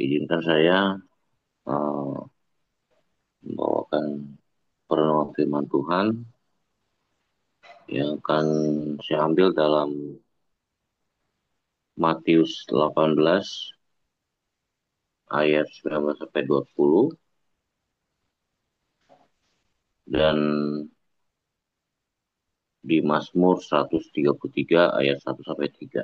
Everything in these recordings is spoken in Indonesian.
Izinkan saya eh, membawakan perenungan firman Tuhan yang akan saya ambil dalam Matius 18 ayat 19 sampai 20 dan di Mazmur 133 ayat 1 sampai 3.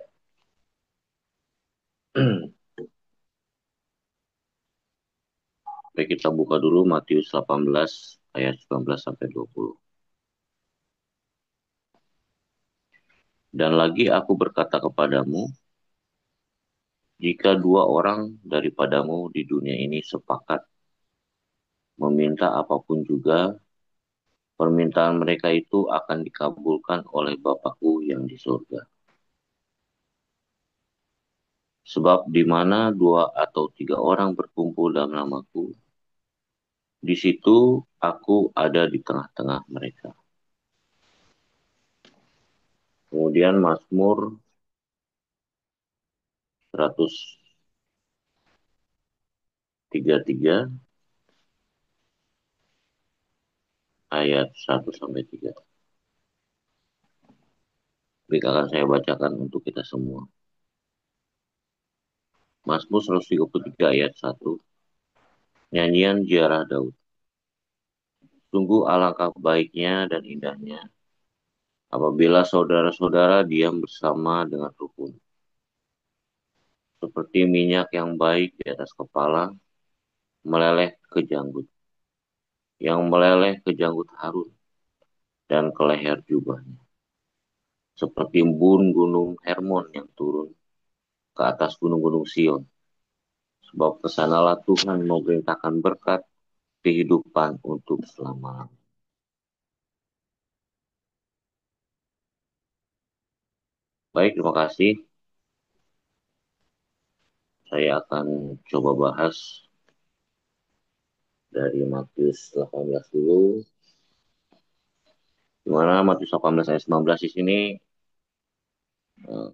Baik, kita buka dulu Matius 18 ayat 19 sampai 20. Dan lagi aku berkata kepadamu, jika dua orang daripadamu di dunia ini sepakat meminta apapun juga, permintaan mereka itu akan dikabulkan oleh Bapakku yang di surga. Sebab di mana dua atau tiga orang berkumpul dalam namaku, di situ aku ada di tengah-tengah mereka. Kemudian Mazmur 133 ayat 1 sampai 3. Baik, akan saya bacakan untuk kita semua. Mazmur 133 ayat 1. Nyanyian ziarah Daud. Sungguh alangkah baiknya dan indahnya apabila saudara-saudara diam bersama dengan rukun. Seperti minyak yang baik di atas kepala, meleleh ke janggut. Yang meleleh ke janggut Harun dan ke leher jubahnya. Seperti embun gunung Hermon yang turun ke atas gunung-gunung Sion. Sebab kesanalah Tuhan memerintahkan berkat kehidupan untuk selama-lamanya. Baik, terima kasih. Saya akan coba bahas dari Matius 18 dulu. Di mana Matius 18 ayat 19 di sini eh,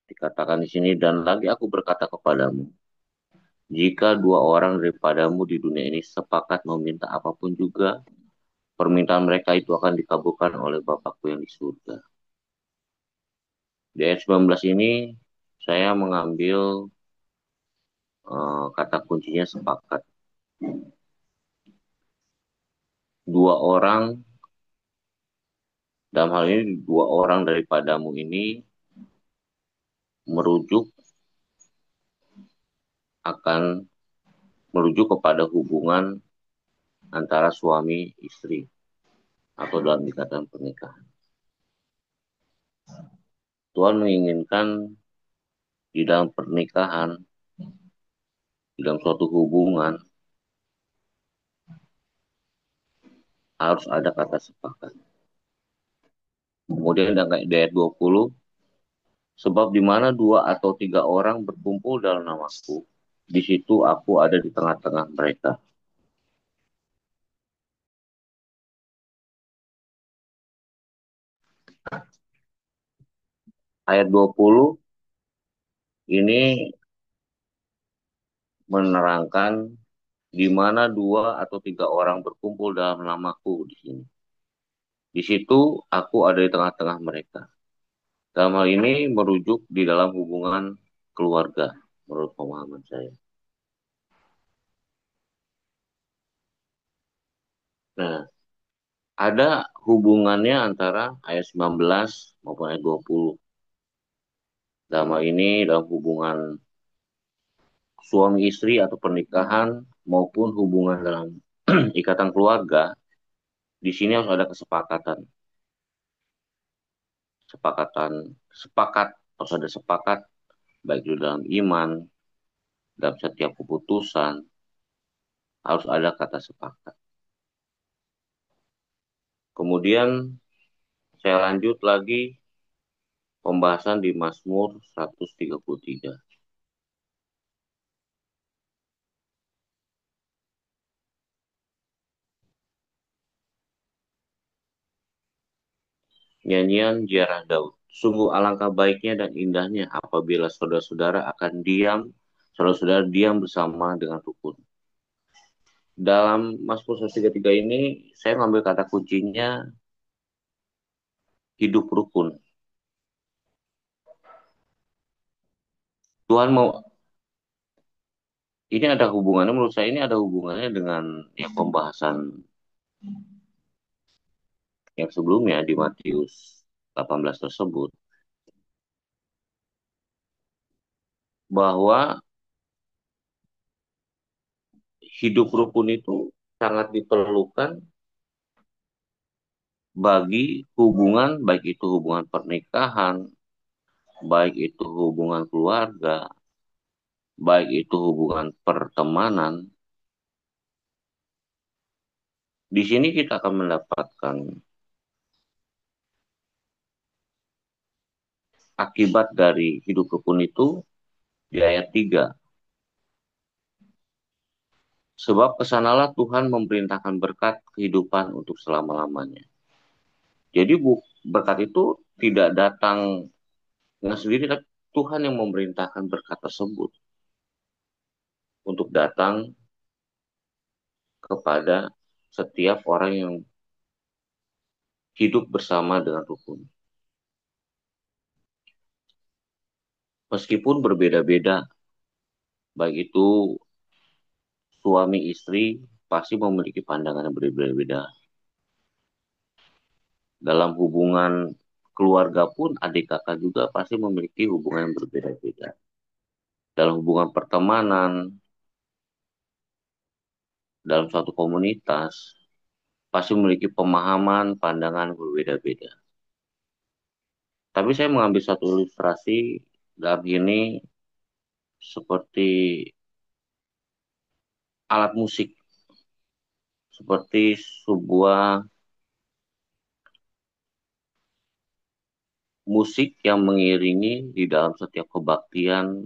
dikatakan di sini, dan lagi aku berkata kepadamu, jika dua orang daripadamu di dunia ini sepakat meminta apapun juga, permintaan mereka itu akan dikabulkan oleh Bapakku yang di surga. Di ayat 19 ini saya mengambil kata kuncinya sepakat. Dua orang, dalam hal ini dua orang daripadamu ini merujuk akan merujuk kepada hubungan antara suami istri atau dalam ikatan pernikahan. Tuhan menginginkan di dalam pernikahan, di dalam suatu hubungan harus ada kata sepakat. Kemudian di ayat 20, sebab di mana dua atau tiga orang berkumpul dalam namaku, di situ aku ada di tengah-tengah mereka. Ayat 20 ini menerangkan di mana dua atau tiga orang berkumpul dalam namaku di sini. Di situ aku ada di tengah-tengah mereka. Dalam hal ini merujuk di dalam hubungan keluarga, menurut pemahaman saya. Nah, ada hubungannya antara ayat 19 maupun ayat 20. Dalam hal ini dalam hubungan suami istri atau pernikahan maupun hubungan dalam ikatan keluarga, di sini harus ada kesepakatan. Sepakatan, sepakat, harus ada sepakat, baik itu dalam iman, dalam setiap keputusan, harus ada kata sepakat. Kemudian saya lanjut lagi pembahasan di Mazmur 133. Nyanyian ziarah Daud. Sungguh alangkah baiknya dan indahnya apabila saudara-saudara akan diam Saudara-saudara diam bersama dengan rukun. Dalam Mazmur 133 ini, saya mengambil kata kuncinya hidup rukun. Tuhan mau, ini ada hubungannya, menurut saya ini ada hubungannya dengan ya, pembahasan yang sebelumnya di Matius 18 tersebut. Bahwa hidup rukun itu sangat diperlukan bagi hubungan, baik itu hubungan pernikahan, baik itu hubungan keluarga, baik itu hubungan pertemanan. Di sini kita akan mendapatkan akibat dari hidup rukun itu di ayat 3. Sebab kesanalah Tuhan memerintahkan berkat kehidupan untuk selama-lamanya. Jadi berkat itu tidak datang dengan sendiri, tapi Tuhan yang memerintahkan berkat tersebut untuk datang kepada setiap orang yang hidup bersama dengan rukun. Meskipun berbeda-beda, baik itu suami istri pasti memiliki pandangan yang berbeda-beda. Dalam hubungan keluarga pun adik kakak juga pasti memiliki hubungan yang berbeda-beda. Dalam hubungan pertemanan, dalam suatu komunitas, pasti memiliki pemahaman, pandangan yang berbeda-beda. Tapi saya mengambil satu ilustrasi dalam ini seperti alat musik, seperti sebuah musik yang mengiringi di dalam setiap kebaktian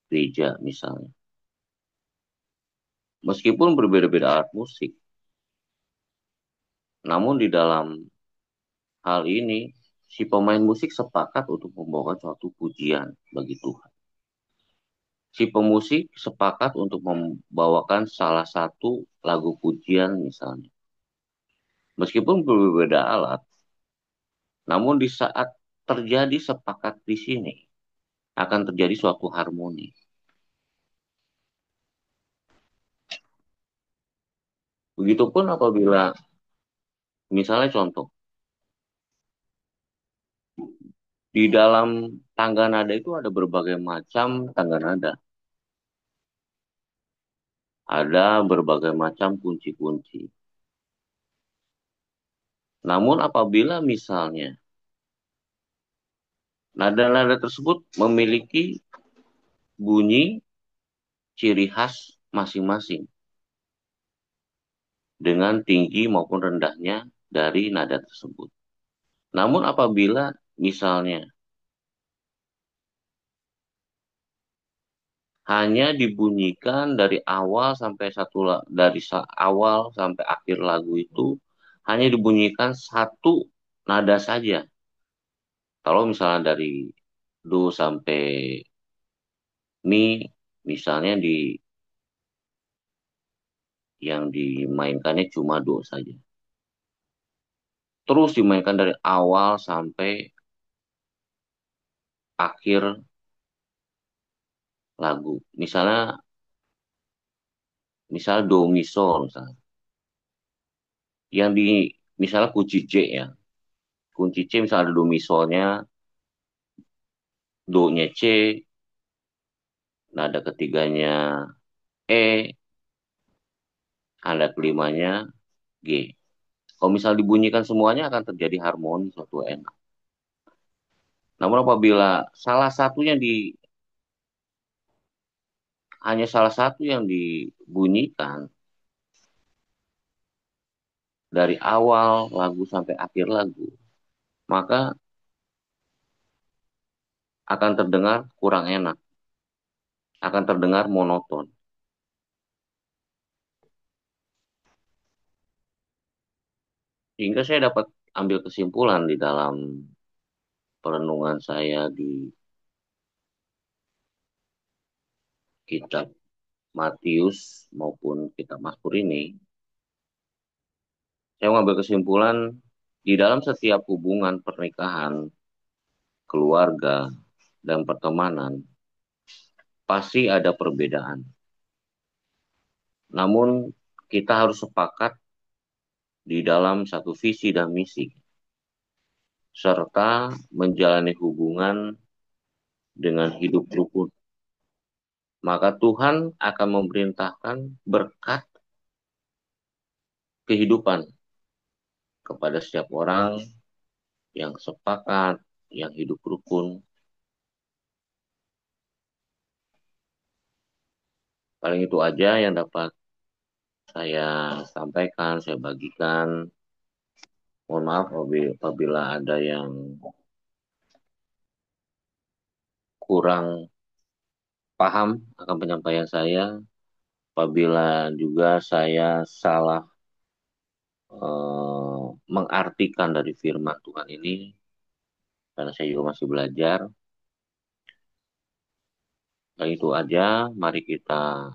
gereja misalnya. Meskipun berbeda-beda alat musik, namun di dalam hal ini si pemain musik sepakat untuk membawakan suatu pujian bagi Tuhan. Si pemusik sepakat untuk membawakan salah satu lagu pujian misalnya. Meskipun berbeda alat, namun di saat terjadi sepakat di sini, akan terjadi suatu harmoni. Begitupun apabila, misalnya contoh, di dalam tangga nada itu ada berbagai macam tangga nada. Ada berbagai macam kunci-kunci. Namun apabila misalnya nada-nada tersebut memiliki bunyi ciri khas masing-masing dengan tinggi maupun rendahnya dari nada tersebut. Namun apabila misalnya hanya dibunyikan dari awal sampai awal sampai akhir lagu itu hanya dibunyikan satu nada saja. Kalau misalnya dari do sampai mi, misalnya yang dimainkannya cuma do saja. Terus dimainkan dari awal sampai akhir lagu. Misal do mi sol misalnya. Yang di misalnya kunci C ya. Kunci C misalnya ada do mi solnya, do-nya C, nada ketiganya E, nada kelimanya G. Kalau misal dibunyikan semuanya akan terjadi harmoni suatu enak. Namun apabila hanya salah satu yang dibunyikan dari awal lagu sampai akhir lagu, maka akan terdengar kurang enak, akan terdengar monoton. Sehingga saya dapat ambil kesimpulan di dalam perenungan saya di kitab Matius maupun kitab Mazmur ini, saya mengambil kesimpulan di dalam setiap hubungan pernikahan, keluarga, dan pertemanan pasti ada perbedaan. Namun kita harus sepakat di dalam satu visi dan misi, serta menjalani hubungan dengan hidup rukun. Maka Tuhan akan memerintahkan berkat kehidupan kepada setiap orang yang sepakat, yang hidup rukun. Paling itu aja yang dapat saya sampaikan, saya bagikan. Mohon maaf apabila ada yang kurang paham akan penyampaian saya. Apabila juga saya salah mengartikan dari firman Tuhan ini, karena saya juga masih belajar. Dan itu aja, mari kita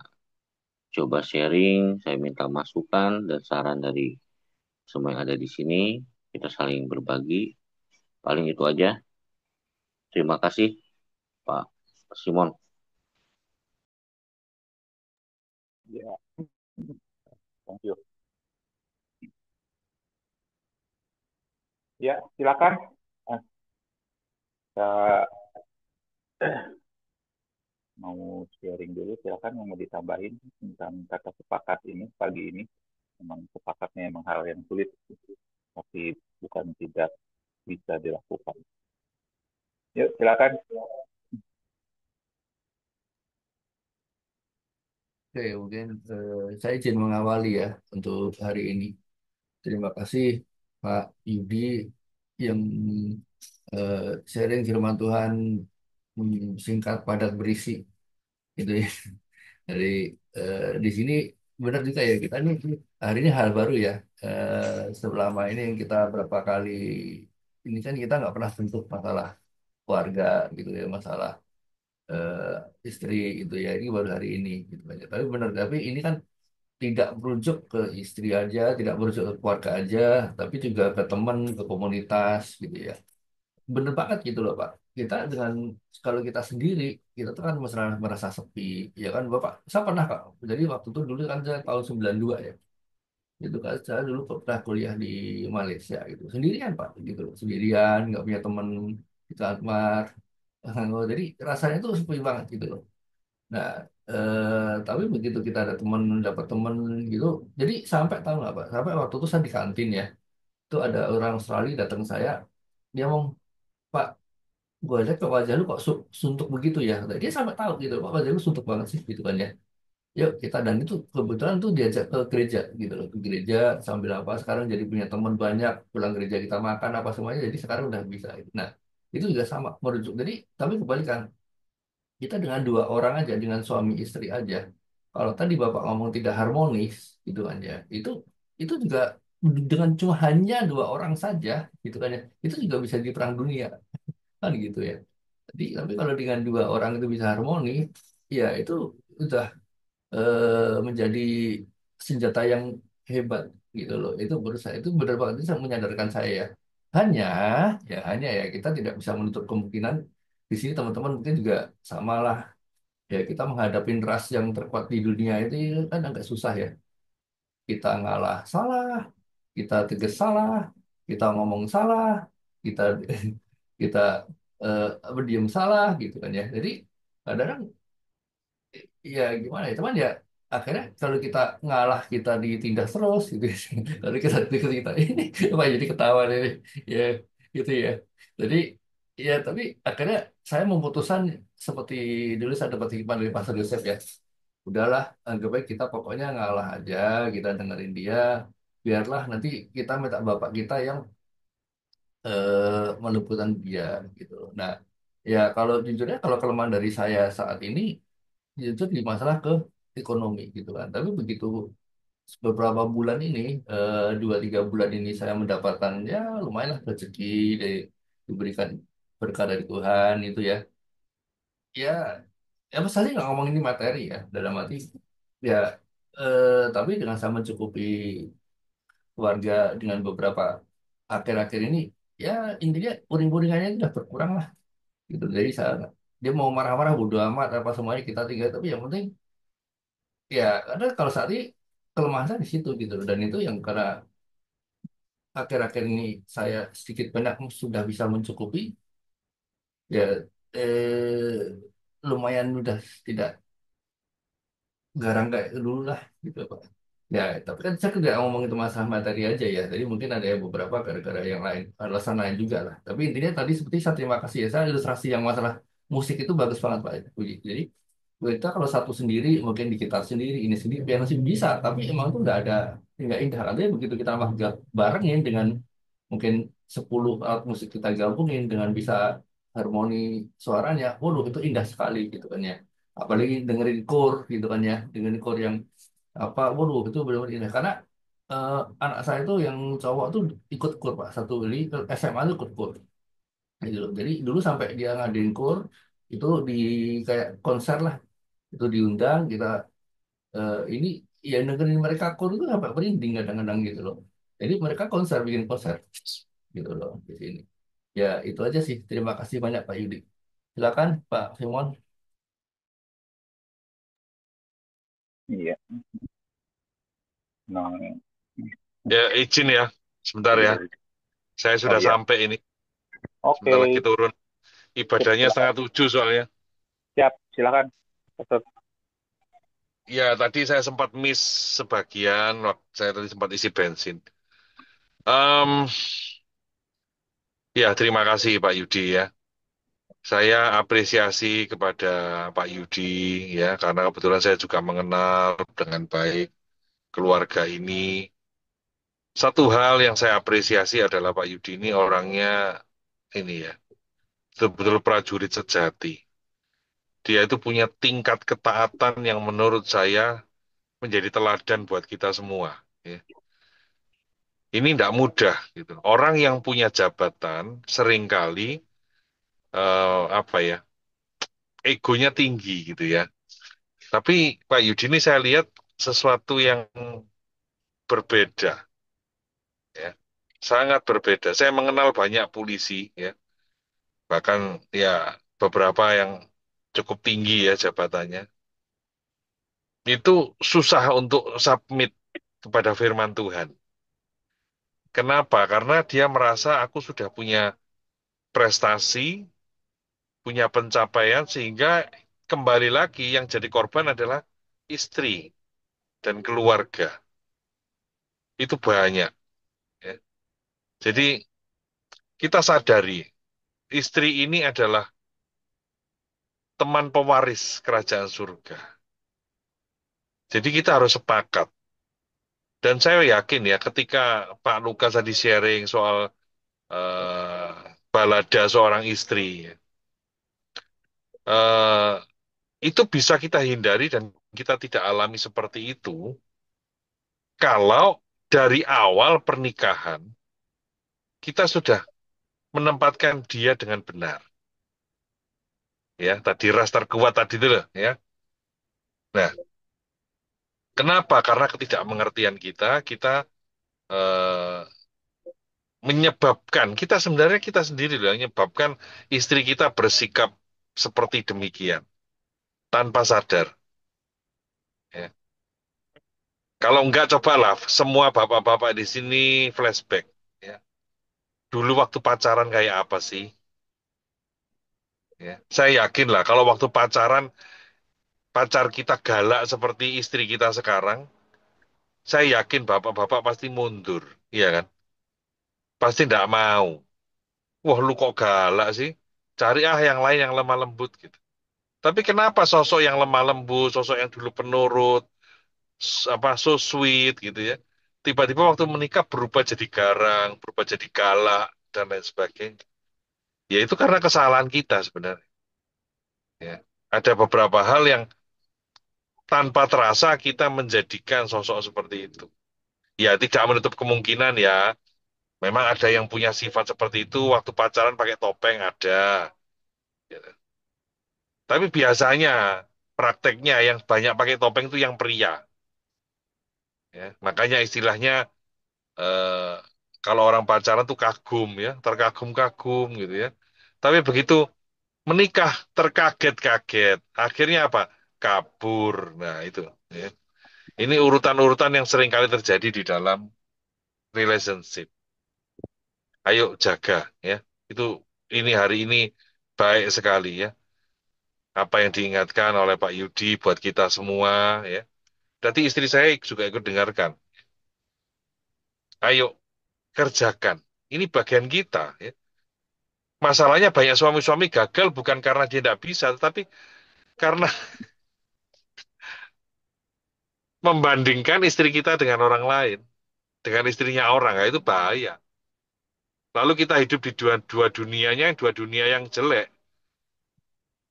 coba sharing. Saya minta masukan dan saran dari semua yang ada di sini. Kita saling berbagi. Paling itu aja. Terima kasih, Pak Simon. Ya, thank you. Ya, silakan. Eh, Kita mau sharing dulu, silakan yang mau ditambahin tentang kata sepakat ini pagi ini. Memang sepakatnya memang hal yang sulit, tapi bukan tidak bisa dilakukan. Yuk, silakan. Oke, mungkin saya izin mengawali ya untuk hari ini. Terima kasih Pak Yudi yang eh, sharing firman Tuhan singkat, padat, berisi gitu ya. Dari di sini benar juga ya kita nih hari ini hal baru ya. Selama ini yang kita berapa kali ini kan kita nggak pernah sentuh masalah keluarga gitu ya, masalah istri itu ya, ini baru hari ini gitu aja. Tapi benar, tapi ini kan tidak merujuk ke istri aja, tidak merujuk ke keluarga aja, tapi juga ke teman, ke komunitas gitu ya. Bener banget gitu loh Pak. Kita dengan kalau kita sendiri, kita tuh kan merasa sepi, ya kan Bapak. Saya pernah Kak, jadi waktu itu dulu kan saya tahun 92 ya. Itu kan saya dulu pernah kuliah di Malaysia gitu. Sendirian Pak, gitu loh. Sendirian, nggak punya teman di kamar. Jadi rasanya tuh sepi banget gitu loh. Nah, tapi begitu kita ada teman, dapat teman gitu, jadi sampai tahu nggak Pak? Sampai waktu itu saya di kantin ya, itu ada orang Australia datang ke saya, dia ngomong, Pak, gue lihat kok wajah lu kok suntuk begitu ya. Nah, dia sampai tahu gitu, Pak wajah lu suntuk banget sih gitu kan ya. Yuk kita, dan itu kebetulan tuh diajak ke gereja gitu loh, ke gereja sambil apa, sekarang jadi punya teman banyak, pulang gereja kita makan apa semuanya, jadi sekarang udah bisa. Nah, itu juga sama merujuk. Jadi tapi kebalikan, kita dengan dua orang aja, dengan suami istri aja, kalau tadi bapak ngomong tidak harmonis gitu kan ya, itu juga dengan cuma hanya dua orang saja gitu kan ya, itu juga bisa di perang dunia kan gitu ya. Jadi tapi kalau dengan dua orang itu bisa harmoni, ya itu udah menjadi senjata yang hebat gitu loh. Itu menurut saya itu benar banget, itu menyadarkan saya ya. Hanya hanya kita tidak bisa menutup kemungkinan di sini teman-teman mungkin juga sama lah. Ya kita menghadapi ras yang terkuat di dunia itu kan agak susah ya. Kita ngalah salah, kita tegas salah, kita ngomong salah, kita kita berdiam salah gitu kan ya. Jadi kadang-kadang ya gimana ya teman ya, akhirnya kalau kita ngalah kita ditindas terus gitu. Kalau kita ini apa jadi ketawa ini ya gitu ya. Jadi ya tapi akhirnya saya memutuskan seperti dulu saya dapat hikmah dari Pastor Yosef ya. Udahlah, anggap baik kita pokoknya ngalah aja, kita dengerin dia, biarlah nanti kita minta bapak kita yang meluputkan dia gitu. Nah, ya kalau jujurnya kalau kelemahan dari saya saat ini itu di masalah ke ekonomi gitu kan. Tapi begitu beberapa bulan ini, 2-3 bulan ini saya mendapatkan ya lumayan lah rezeki dari, diberikan berkah dari Tuhan itu ya. Ya ya misalnya nggak ngomong ini materi ya dalam arti ya tapi dengan sama mencukupi keluarga dengan beberapa akhir-akhir ini ya intinya uring-uringannya itu udah berkurang lah gitu. Jadi saya dia mau marah-marah bodo amat apa semuanya kita tinggal, tapi yang penting ya karena kalau saat ini kelemahan saya di situ gitu loh. Dan itu yang karena akhir-akhir ini saya sedikit banyak sudah bisa mencukupi ya lumayan udah tidak garang kayak dulu lah gitu Pak. Ya, tapi kan saya tidak ngomong itu masalah materi aja ya. Jadi mungkin ada yang beberapa gara-gara yang lain, alasan lain juga lah. Tapi intinya tadi seperti saya terima kasih ya. Saya ilustrasi yang masalah musik itu bagus banget Pak Puji. Jadi kita kalau satu sendiri, mungkin di gitar sendiri, ini sendiri, piano sih bisa. Tapi emang itu nggak indah. Artinya begitu kita barengin dengan mungkin 10 alat musik kita gabungin dengan bisa harmoni suaranya, waduh itu indah sekali gitu kan ya. Apalagi dengerin chord gitu kan ya, dengerin chord yang apa, waduh itu benar-benar indah. Karena eh, anak saya itu yang cowok tuh ikut chord Pak, satu kali SMA tuh ikut chord. Gitu loh. Jadi dulu sampai dia ngadain chord itu di kayak konser lah, itu diundang kita ini ya dengerin mereka chord itu sampai merinding kadang-kadang gitu loh. Jadi mereka konser bikin konser gitu loh di sini. Ya, itu aja sih. Terima kasih banyak Pak Yudi. Silakan Pak Simon. Iya. Nah, Ya, izin ya, sebentar ya. iya. Saya Oh sudah iya. sampai ini. Oke, Sebentar lagi turun. sip, Ibadahnya silakan. 6:30 soalnya. Siap, silakan. Tetap. Ya, tadi saya sempat miss sebagian. Saya tadi sempat isi bensin. Em, ya, terima kasih Pak Yudi ya. Saya apresiasi kepada Pak Yudi ya, karena kebetulan saya juga mengenal dengan baik keluarga ini. Satu hal yang saya apresiasi adalah Pak Yudi ini orangnya ini ya, betul-betul prajurit sejati. Dia itu punya tingkat ketaatan yang menurut saya menjadi teladan buat kita semua. Ya. Ini tidak mudah gitu. Orang yang punya jabatan seringkali apa ya, egonya tinggi gitu ya. Tapi Pak Yudi ini saya lihat sesuatu yang berbeda, ya, sangat berbeda. Saya mengenal banyak polisi, ya, bahkan ya beberapa yang cukup tinggi ya jabatannya. Itu susah untuk submit kepada firman Tuhan. Kenapa? Karena dia merasa aku sudah punya prestasi, punya pencapaian, sehingga kembali lagi yang jadi korban adalah istri dan keluarga. Itu banyak. Ya. Jadi kita sadari, istri ini adalah teman pewaris kerajaan surga. Jadi kita harus sepakat. Dan saya yakin ya, ketika Pak Lukas tadi sharing soal eh, balada seorang istri, eh, itu bisa kita hindari dan kita tidak alami seperti itu kalau dari awal pernikahan kita sudah menempatkan dia dengan benar. Ya, tadi ras terkuat tadi itu loh, ya. Nah, kenapa? Karena ketidakmengertian kita eh, menyebabkan kita sebenarnya kita sendiri loh, yang menyebabkan istri kita bersikap seperti demikian tanpa sadar. Ya. Kalau enggak cobalah semua bapak-bapak di sini flashback. Ya. Dulu waktu pacaran kayak apa sih? Ya. Saya yakin lah kalau waktu pacaran pacar kita galak seperti istri kita sekarang, saya yakin bapak-bapak pasti mundur, iya kan? Pasti enggak mau. Wah lu kok galak sih? Cari yang lain yang lemah lembut gitu. Tapi kenapa sosok yang lemah lembut, sosok yang dulu penurut, apa so sweet gitu ya, tiba-tiba waktu menikah berubah jadi garang, berubah jadi galak dan lain sebagainya. Ya itu karena kesalahan kita sebenarnya. Ya. Ada beberapa hal yang tanpa terasa kita menjadikan sosok seperti itu. Ya tidak menutup kemungkinan ya, memang ada yang punya sifat seperti itu waktu pacaran pakai topeng ada. Ya. Tapi biasanya prakteknya yang banyak pakai topeng itu yang pria. Ya. Makanya istilahnya eh, kalau orang pacaran tuh kagum ya, terkagum-kagum gitu ya. Tapi begitu menikah terkaget-kaget, akhirnya apa? Kabur. Nah itu. Ya. Ini urutan-urutan yang sering kali terjadi di dalam relationship. Ayo jaga ya. Itu ini hari ini baik sekali ya. Apa yang diingatkan oleh Pak Yudi buat kita semua ya. Berarti istri saya juga ikut dengarkan. Ayo kerjakan. Ini bagian kita ya. Masalahnya banyak suami-suami gagal bukan karena dia tidak bisa, tetapi karena membandingkan istri kita dengan orang lain, dengan istrinya orang, ya itu bahaya. Lalu kita hidup di dua dunianya, dua dunia yang jelek.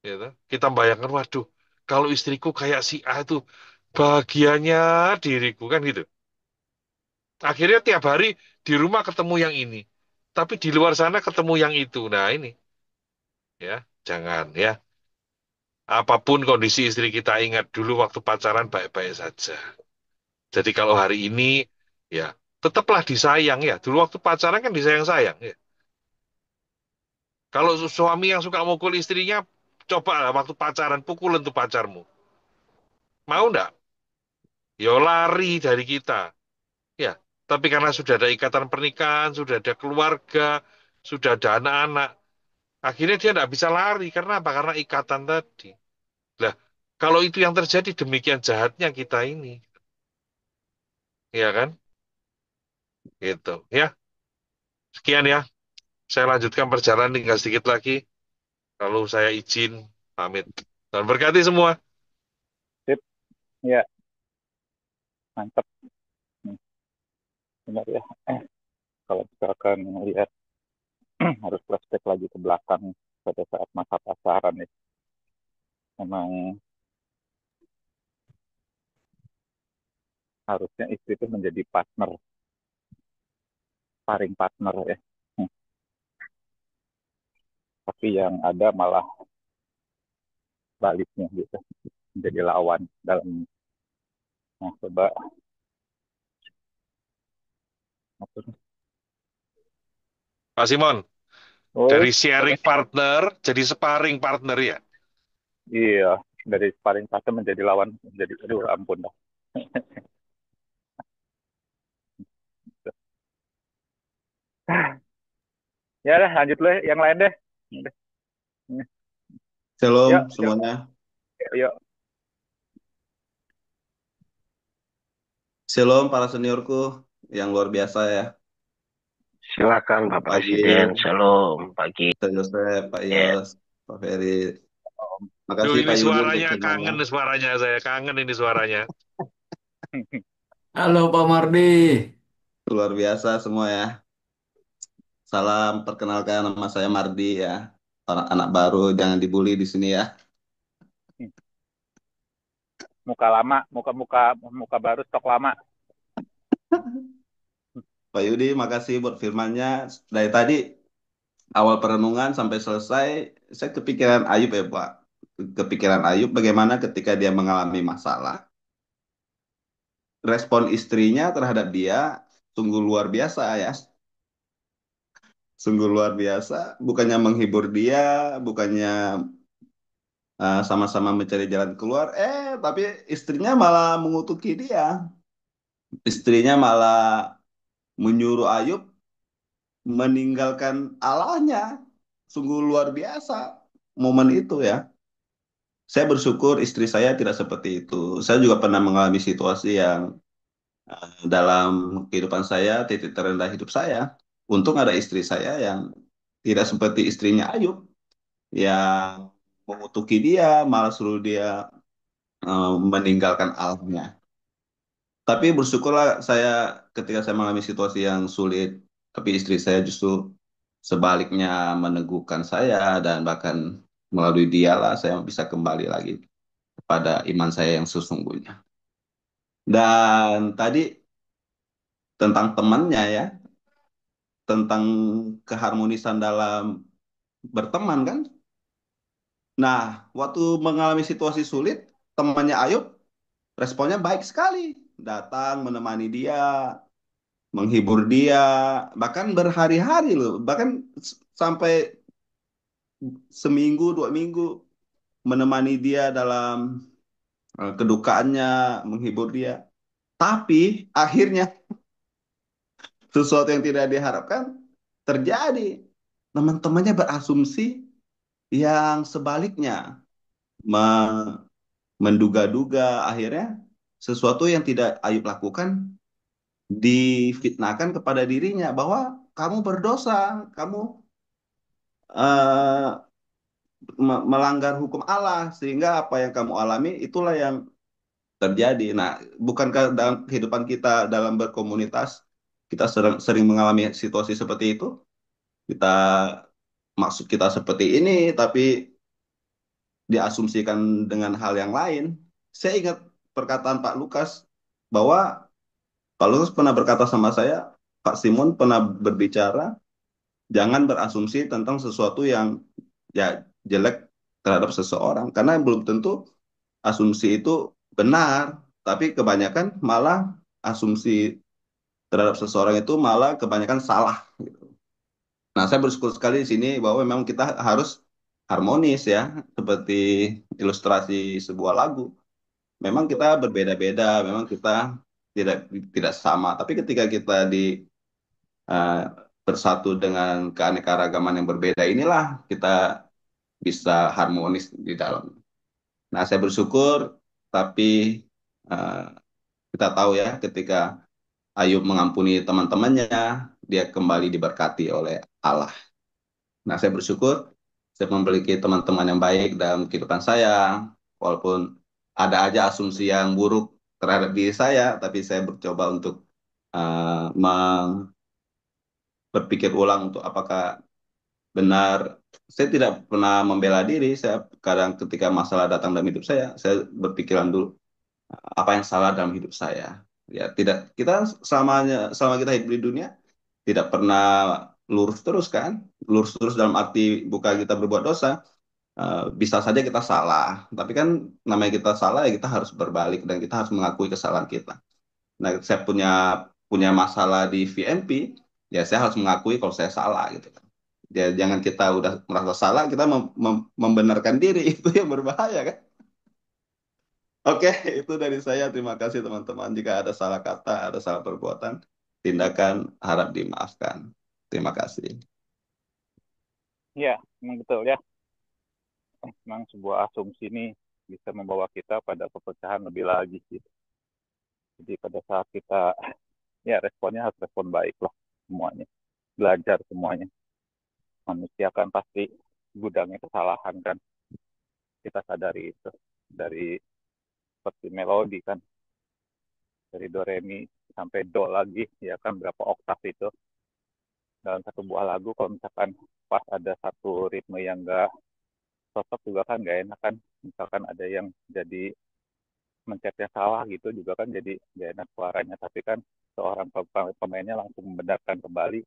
Gitu. Kita bayangkan, waduh, kalau istriku kayak si A itu, bahagianya diriku, kan gitu. Akhirnya tiap hari di rumah ketemu yang ini, tapi di luar sana ketemu yang itu. Nah ini, ya, jangan ya. Apapun kondisi istri kita, ingat dulu waktu pacaran baik-baik saja. Jadi kalau hari ini ya tetaplah disayang ya. Dulu waktu pacaran kan disayang-sayang ya. Kalau suami yang suka mukul istrinya, coba lah waktu pacaran pukulin tuh pacarmu. Mau nggak? Ya lari dari kita. Ya, tapi karena sudah ada ikatan pernikahan, sudah ada keluarga, sudah ada anak-anak, akhirnya dia nggak bisa lari. Karena apa? Karena ikatan tadi. Lah, kalau itu yang terjadi demikian jahatnya kita ini, ya kan? Gitu. Ya, sekian ya. Saya lanjutkan perjalanan tinggal sedikit lagi. Lalu saya izin pamit. Dan berkati semua. Sip, ya, mantap. Hmm, benar ya. Kalau misalkan melihat harus flashback lagi ke belakang pada saat masa pacaran ya, memang harusnya istri itu menjadi partner, sparring partner ya. Hmm, Tapi yang ada malah baliknya gitu, menjadi lawan dalam. Nah, coba apa? Pak Simon, Oh, dari sharing partner jadi sparring partner ya. iya, dari sparring partner menjadi lawan, menjadi aduh ampun dah. Ya deh, lanjut dulu ya, yang lain deh. Yuk, Shalom yuk, semuanya. yuk. Shalom para seniorku yang luar biasa ya. Silakan Pak Pak Presiden. Fadil, Shalom pagi. Pak Yosef, Pak Ya. Yos, Pak Ferry. Duh, Makasih ini Pak Yudi untuk suaranya firmannya. kangen suaranya saya kangen ini suaranya. Halo Pak Mardi. Luar biasa semua ya. Salam, perkenalkan nama saya Mardi ya. Anak baru jangan dibully di sini ya. Muka lama, muka baru, stok lama. Pak Yudi, makasih buat firmannya. Dari tadi awal perenungan sampai selesai, saya kepikiran Ayub ya Pak. Kepikiran Ayub bagaimana ketika dia mengalami masalah. Respon istrinya terhadap dia sungguh luar biasa ya. Sungguh luar biasa. Bukannya menghibur dia, bukannya sama-sama mencari jalan keluar. Tapi istrinya malah mengutuki dia. Istrinya malah menyuruh Ayub meninggalkan Allahnya. Sungguh luar biasa momen itu ya. Saya bersyukur istri saya tidak seperti itu. Saya juga pernah mengalami situasi yang dalam kehidupan saya, titik terendah hidup saya. Untung ada istri saya yang tidak seperti istrinya Ayub, yang mengutuki dia, malah suruh dia meninggalkan Allahnya. Tapi bersyukurlah saya ketika saya mengalami situasi yang sulit, tapi istri saya justru sebaliknya meneguhkan saya dan bahkan melalui dialah saya bisa kembali lagi pada iman saya yang sesungguhnya. Dan tadi tentang temannya ya, tentang keharmonisan dalam berteman kan, Nah, waktu mengalami situasi sulit, temannya Ayub responnya baik sekali. Datang menemani dia, menghibur dia, bahkan berhari-hari loh, bahkan sampai seminggu, 2 minggu menemani dia dalam kedukaannya, menghibur dia. Tapi akhirnya sesuatu yang tidak diharapkan terjadi. Teman-temannya berasumsi yang sebaliknya, menduga-duga, akhirnya sesuatu yang tidak Ayub lakukan difitnahkan kepada dirinya bahwa kamu berdosa, kamu eh, melanggar hukum Allah, sehingga apa yang kamu alami itulah yang terjadi. Nah, bukankah dalam kehidupan kita dalam berkomunitas kita sering mengalami situasi seperti itu? Kita maksud kita seperti ini, tapi diasumsikan dengan hal yang lain. Saya ingat perkataan Pak Lukas bahwa Pak Lukas pernah berkata sama saya, Pak Simon pernah berbicara, jangan berasumsi tentang sesuatu yang ya jelek terhadap seseorang, karena belum tentu asumsi itu benar, tapi kebanyakan malah asumsi terhadap seseorang itu malah kebanyakan salah. Nah, saya bersyukur sekali di sini bahwa memang kita harus harmonis ya, seperti ilustrasi sebuah lagu. Memang kita berbeda-beda, memang kita tidak tidak sama. Tapi ketika kita eh, bersatu dengan keanekaragaman yang berbeda inilah kita bisa harmonis di dalam. Nah, saya bersyukur, tapi eh, kita tahu ya, ketika Ayub mengampuni teman-temannya, dia kembali diberkati oleh Allah. Nah, saya bersyukur saya memiliki teman-teman yang baik dalam kehidupan saya, walaupun ada aja asumsi yang buruk terhadap diri saya, tapi saya mencoba untuk berpikir ulang untuk apakah benar. Saya tidak pernah membela diri. Saya kadang ketika masalah datang dalam hidup saya berpikiran dulu apa yang salah dalam hidup saya. Ya, tidak kita selama kita hidup di dunia tidak pernah lurus terus kan? Lurus terus dalam arti bukan kita berbuat dosa, bisa saja kita salah. Tapi kan namanya kita salah ya kita harus berbalik dan kita harus mengakui kesalahan kita. Nah, saya punya punya masalah di VMP, ya saya harus mengakui kalau saya salah gitu kan. Ya, jangan kita udah merasa salah, kita membenarkan diri, itu yang berbahaya kan. Oke, itu dari saya. Terima kasih teman-teman. Jika ada salah kata, ada salah perbuatan, tindakan harap dimaafkan. Terima kasih. Ya, memang betul ya. Memang sebuah asumsi ini bisa membawa kita pada perpecahan lebih lagi gitu. Jadi pada saat kita ya responnya harus respon baik lah semuanya. Belajar semuanya. Manusia kan pasti gudangnya kesalahan kan. Kita sadari itu. Dari seperti melodi kan. Dari do re mi sampai do lagi ya kan berapa oktav itu. Dalam satu buah lagu kalau misalkan pas ada satu ritme yang enggak cocok juga kan nggak enak kan. Misalkan ada yang jadi mencetnya salah gitu juga kan jadi nggak enak suaranya. Tapi kan seorang pemainnya langsung membenarkan kembali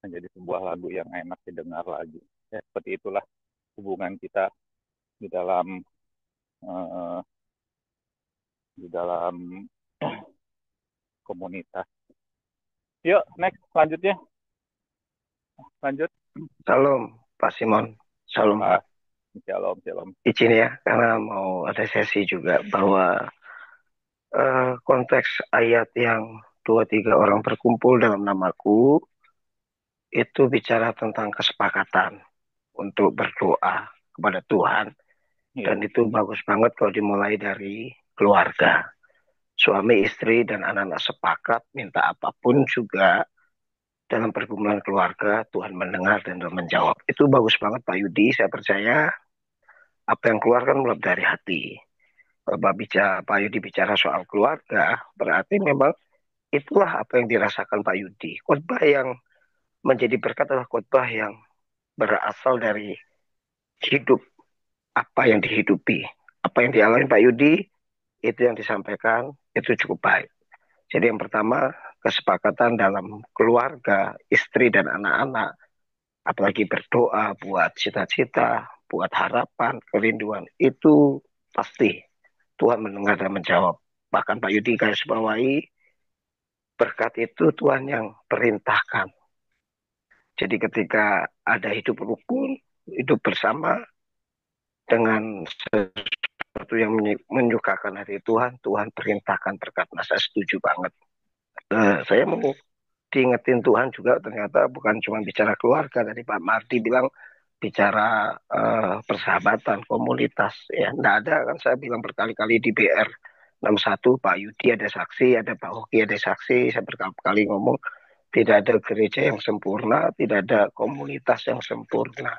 menjadi sebuah lagu yang enak didengar lagi. Ya, seperti itulah hubungan kita di dalam uh, di dalam komunitas. Yuk, next selanjutnya. Lanjut. Salam, Pak Simon. Salam, Pak. Shalom, shalom. Izin ya, karena mau ada sesi juga bahwa konteks ayat yang 2-3 orang berkumpul dalam namaku itu bicara tentang kesepakatan untuk berdoa kepada Tuhan. Dan itu bagus banget kalau dimulai dari keluarga. Suami, istri, dan anak-anak sepakat minta apapun juga dalam pergumulan keluarga, Tuhan mendengar dan menjawab. Itu bagus banget Pak Yudi, saya percaya apa yang keluar kan mulai dari hati. Pak Yudi bicara soal keluarga, berarti memang itulah apa yang dirasakan Pak Yudi. Khotbah yang menjadi berkat adalah khotbah yang berasal dari hidup, apa yang dihidupi. Apa yang dialami Pak Yudi, itu yang disampaikan, itu cukup baik. Jadi yang pertama, kesepakatan dalam keluarga, istri dan anak-anak, apalagi berdoa buat cita-cita, buat harapan, kerinduan, itu pasti Tuhan mendengar dan menjawab. Bahkan Pak Yudi garis bawahi, berkat itu Tuhan yang perintahkan. Jadi ketika ada hidup rukun, hidup bersama dengan sesuatu yang menyukakan hati Tuhan, Tuhan perintahkan berkat. Nah, saya setuju banget. Saya mau diingetin Tuhan juga, ternyata bukan cuma bicara keluarga. Tadi Pak Mardi bilang bicara persahabatan, komunitas. Ya, nggak ada, kan saya bilang berkali-kali di BR 61, Pak Yudi ada saksi, ada Pak Hoki ada saksi, saya berkali-kali ngomong, tidak ada gereja yang sempurna, tidak ada komunitas yang sempurna.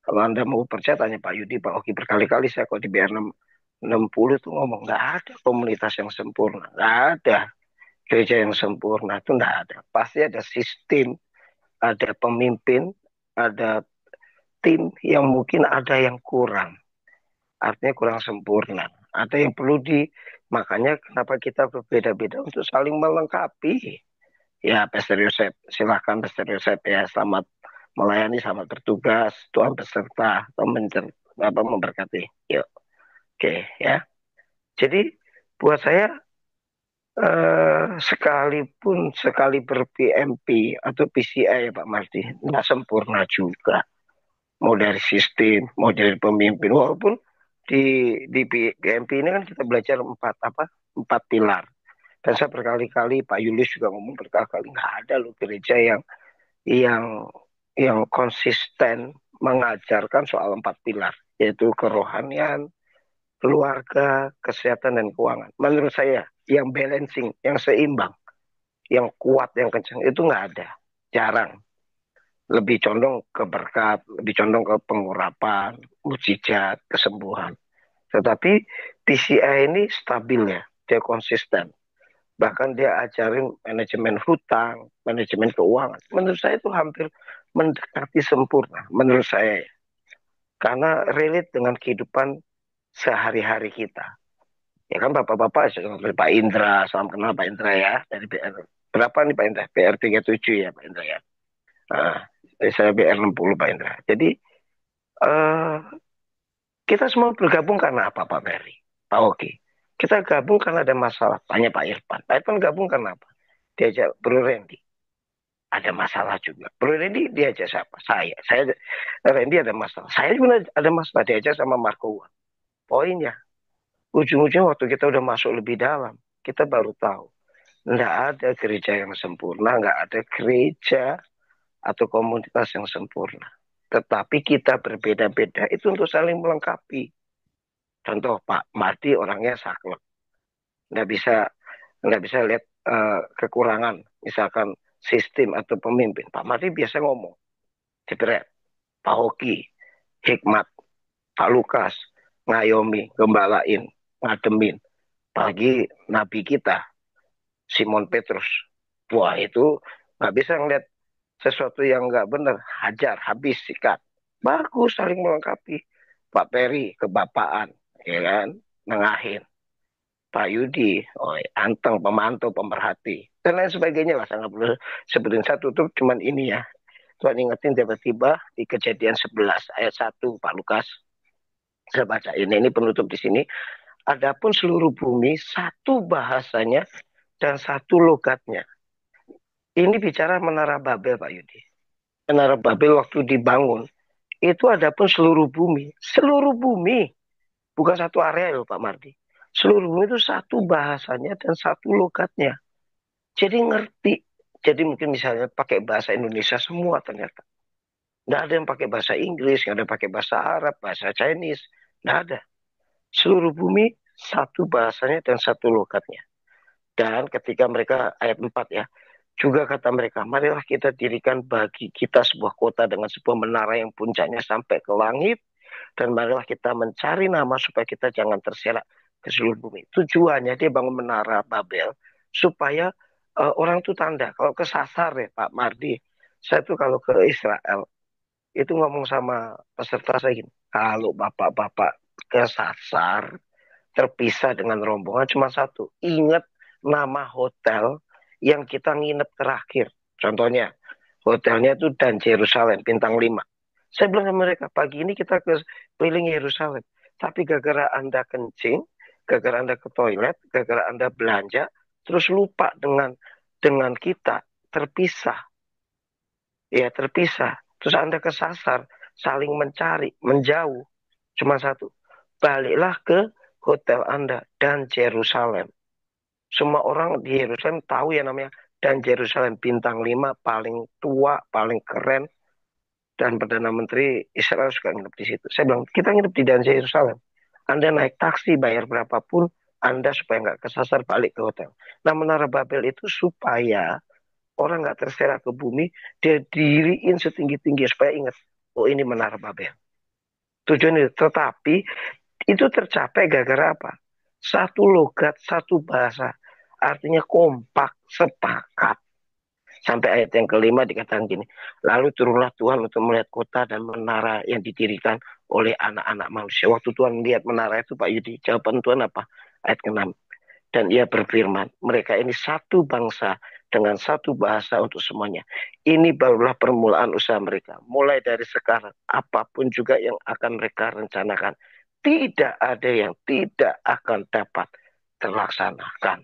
Kalau Anda mau percaya, tanya Pak Yudi, Pak Hoki, berkali-kali saya kalau di BR 60 tuh ngomong, nggak ada komunitas yang sempurna, nggak ada gereja yang sempurna, itu nggak ada. Pasti ada sistem, ada pemimpin, ada tim yang mungkin ada yang kurang. Artinya kurang sempurna. Ada yang perlu makanya kenapa kita berbeda-beda untuk saling melengkapi. Ya, Pastor Yosef, silakan Pastor Yosef ya, selamat melayani, selamat bertugas, Tuhan beserta, memberkati. Yuk. Oke, ya. Jadi buat saya sekalipun sekali ber-PMP atau PCI ya Pak Marti, nggak sempurna juga. Mau dari sistem, mau dari pemimpin, walaupun di PMP ini kan kita belajar empat pilar. Dan saya berkali-kali, Pak Yulius juga ngomong berkali-kali, nggak ada loh gereja yang konsisten mengajarkan soal empat pilar, yaitu kerohanian, keluarga, kesehatan, dan keuangan. Menurut saya, yang balancing, yang seimbang, yang kuat, yang kencang, itu nggak ada. Jarang. Lebih condong ke berkat, lebih condong ke pengurapan, mujizat, kesembuhan. Tetapi PCI ini stabil ya, dia konsisten. Bahkan dia ajarin manajemen hutang, manajemen keuangan. Menurut saya itu hampir mendekati sempurna, menurut saya. Karena relate dengan kehidupan sehari-hari kita. Ya kan Bapak-Bapak, Pak Indra, salam kenal Pak Indra ya, dari BR. Berapa nih Pak Indra? BR 37 ya Pak Indra ya. Nah, saya BR 60 Pak Indra. Jadi kita semua bergabung karena apa Pak Ferry? Pak Oki. Kita gabung karena ada masalah. Tanya Pak Irfan. Pak Irfan gabung karena apa? Diajak Bro Randy. Ada masalah juga. Bro Randy diajak siapa? Saya Randy ada masalah. Saya juga ada masalah, diajak sama Marco. Poinnya, ujung-ujungnya waktu kita udah masuk lebih dalam, kita baru tahu. Nggak ada gereja yang sempurna, nggak ada gereja atau komunitas yang sempurna. Tetapi kita berbeda-beda itu untuk saling melengkapi. Contoh Pak Marti orangnya saklek, nggak bisa lihat kekurangan, misalkan sistem atau pemimpin. Pak Marti biasa ngomong, jebret. Pak Hoki, hikmat. Pak Lukas, ngayomi, gembalain, ngademin. Apalagi Nabi kita, Simon Petrus. Wah itu nggak bisa ngeliat sesuatu yang nggak benar, hajar, habis, sikat. Bagus, saling melengkapi. Pak Peri, kebapaan, ya kan, nengahin. Pak Yudi, anteng, pemantau, pemerhati, dan lain sebagainya lah. Saya nggak perlu sebutin satu, tuh cuman ini ya. Tuhan ingetin tiba-tiba di Kejadian 11 ayat 1, Pak Lukas. Saya baca ini penutup di sini. Adapun seluruh bumi satu bahasanya dan satu logatnya. Ini bicara Menara Babel Pak Yudi. Menara Babel waktu dibangun itu adapun seluruh bumi, bukan satu area loh Pak Mardi. Seluruh bumi itu satu bahasanya dan satu logatnya. Jadi ngerti. Jadi mungkin misalnya pakai bahasa Indonesia semua ternyata. Nggak ada yang pakai bahasa Inggris, nggak ada yang pakai bahasa Arab, bahasa Chinese. Nggak ada. Seluruh bumi satu bahasanya dan satu logatnya. Dan ketika mereka, ayat 4 ya, juga kata mereka, marilah kita dirikan bagi kita sebuah kota dengan sebuah menara yang puncaknya sampai ke langit. Dan marilah kita mencari nama supaya kita jangan terserak ke seluruh bumi. Tujuannya dia bangun menara Babel supaya orang itu tanda. Kalau kesasar ya Pak Mardi, saya tuh kalau ke Israel, itu ngomong sama peserta saya gini, kalau bapak-bapak kesasar, terpisah dengan rombongan cuma satu. Ingat nama hotel yang kita nginep terakhir. Contohnya, hotelnya itu Dan Jerusalem, bintang 5. Saya bilang sama mereka, pagi ini kita ke keliling Yerusalem. Tapi gara-gara Anda kencing, gara-gara Anda ke toilet, gara-gara Anda belanja, terus lupa dengan kita, terpisah. Ya, terpisah. Terus Anda kesasar, saling mencari, menjauh. Cuma satu, baliklah ke hotel Anda dan Yerusalem. Semua orang di Yerusalem tahu ya namanya dan Yerusalem bintang 5 paling tua, paling keren, dan Perdana Menteri Israel suka nginep di situ. Saya bilang, kita nginep di dan Yerusalem. Anda naik taksi, bayar berapapun, Anda supaya nggak kesasar balik ke hotel. Nah, Menara Babel itu supaya orang nggak terserak ke bumi, dia diriin setinggi-tinggi supaya ingat, oh ini Menara Babel. Tujuan itu, tetapi itu tercapai gara-gara apa? Satu logat, satu bahasa. Artinya kompak, sepakat. Sampai ayat yang kelima dikatakan gini. Lalu turunlah Tuhan untuk melihat kota dan menara yang didirikan oleh anak-anak manusia. Waktu Tuhan melihat menara itu, Pak Yudi, jawaban Tuhan apa? Ayat ke-6. Dan ia berfirman, mereka ini satu bangsa dengan satu bahasa untuk semuanya. Ini barulah permulaan usaha mereka. Mulai dari sekarang, apapun juga yang akan mereka rencanakan, tidak ada yang tidak akan dapat terlaksanakan.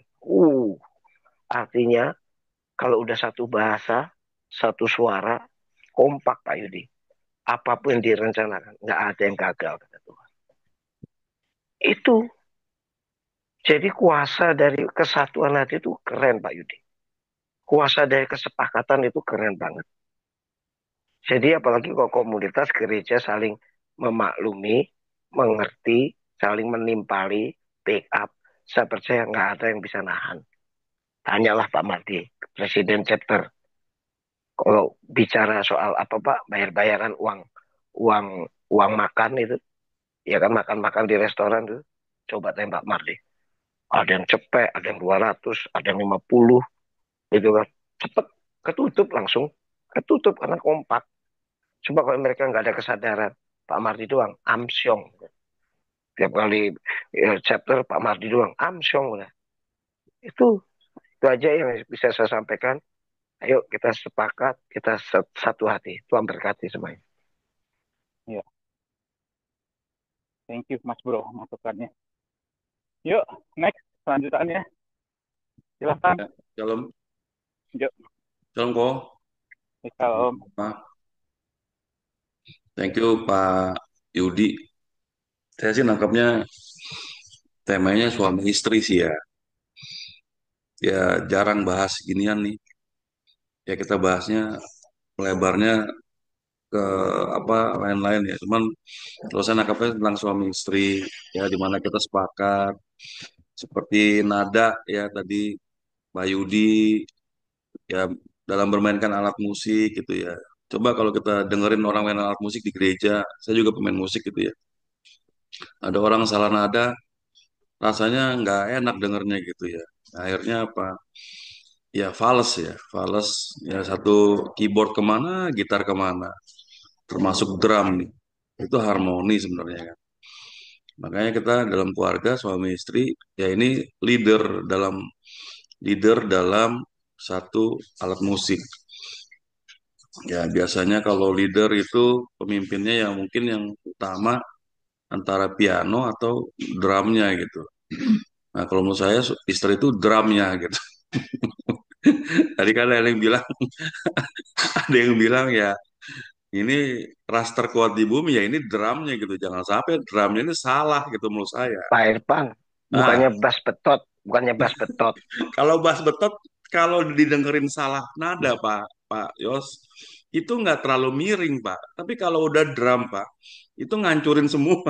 Artinya kalau udah satu bahasa, satu suara, kompak Pak Yudi. Apapun yang direncanakan, nggak ada yang gagal, kata Tuhan. Itu. Jadi kuasa dari kesatuan hati itu keren Pak Yudi. Kuasa dari kesepakatan itu keren banget. Jadi apalagi kalau komunitas gereja saling memaklumi, mengerti, saling menimpali, backup. Saya percaya nggak ada yang bisa nahan. Tanyalah Pak Mardi, Presiden chapter. Kalau bicara soal apa Pak, bayar-bayaran uang uang uang makan itu, ya kan makan-makan di restoran tuh, coba tembak Mardi. Ada yang cepet, ada yang 200, ada yang 50, gitu kan. Cepet, ketutup langsung. Ketutup karena kompak. Coba kalau mereka nggak ada kesadaran, Pak Mardi doang, amsyong. Tiap kali chapter Pak Mardi doang, amsyong udah. Itu aja yang bisa saya sampaikan. Ayo kita sepakat, kita satu hati. Tuhan berkati semuanya. Ya, thank you Mas Bro masukannya. Yuk, next selanjutnya. Silakan. Ya, Shalom. Yuk, Shalom Ko. salam. Thank you Pak Yudi. Saya sih nangkapnya temanya suami istri sih ya. Ya jarang bahas ginian nih. Ya kita bahasnya melebarnya ke apa lain-lain ya. Cuman kalau saya nangkapnya tentang suami istri ya di mana kita sepakat seperti nada ya tadi Pak Yudi ya dalam bermainkan alat musik gitu ya. Coba kalau kita dengerin orang main alat musik di gereja, saya juga pemain musik gitu ya. Ada orang salah nada, rasanya nggak enak dengernya gitu ya. Akhirnya apa? Ya fals ya, fals ya satu keyboard kemana, gitar kemana, termasuk drum nih. Itu harmoni sebenarnya kan. Makanya kita dalam keluarga suami istri ya ini leader dalam satu alat musik. Ya biasanya kalau leader itu pemimpinnya yang mungkin yang utama antara piano atau drumnya gitu. Nah kalau menurut saya istri itu drumnya gitu. Tadi kan ada yang bilang ya ini ras terkuat di bumi ya ini drumnya gitu. Jangan sampai drumnya ini salah gitu menurut saya. Pak Irfan, bukannya Nah bas betot, bukannya bas betot. kalau bass betot kalau didengerin salah nada Pak Yos itu nggak terlalu miring Pak. Tapi kalau udah drum Pak itu ngancurin semua.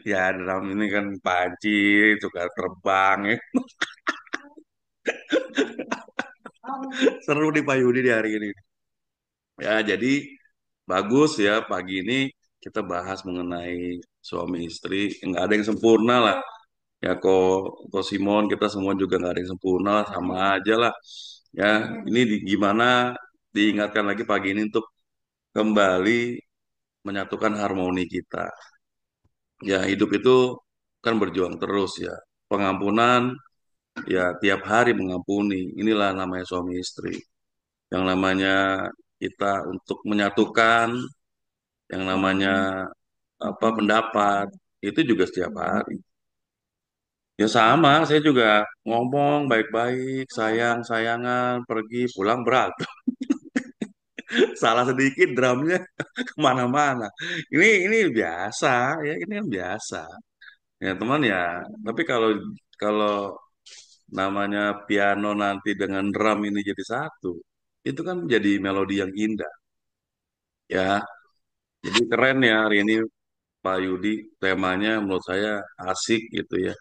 Ya drum ini kan panci juga terbang ya. Seru nih Pak Yudi di hari ini. Ya, jadi bagus ya pagi ini kita bahas mengenai suami istri. Nggak ada yang sempurna lah. Ya, kok Simon kita semua juga nggak ada yang sempurna, sama aja lah. Ya, ini gimana diingatkan lagi pagi ini untuk kembali menyatukan harmoni kita. Ya, hidup itu kan berjuang terus ya. Pengampunan ya tiap hari mengampuni. Inilah namanya suami istri. Yang namanya kita untuk menyatukan yang namanya apa pendapat itu juga setiap hari. Ya sama, saya juga ngomong baik-baik, sayang-sayangan, pergi pulang berat. Salah sedikit drumnya kemana-mana. Ini biasa ya, ini kan biasa. Ya teman ya. Tapi kalau kalau namanya piano nanti dengan drum ini jadi satu, itu kan jadi melodi yang indah. Ya, jadi keren ya hari ini Pak Yudi. Temanya menurut saya asik gitu ya.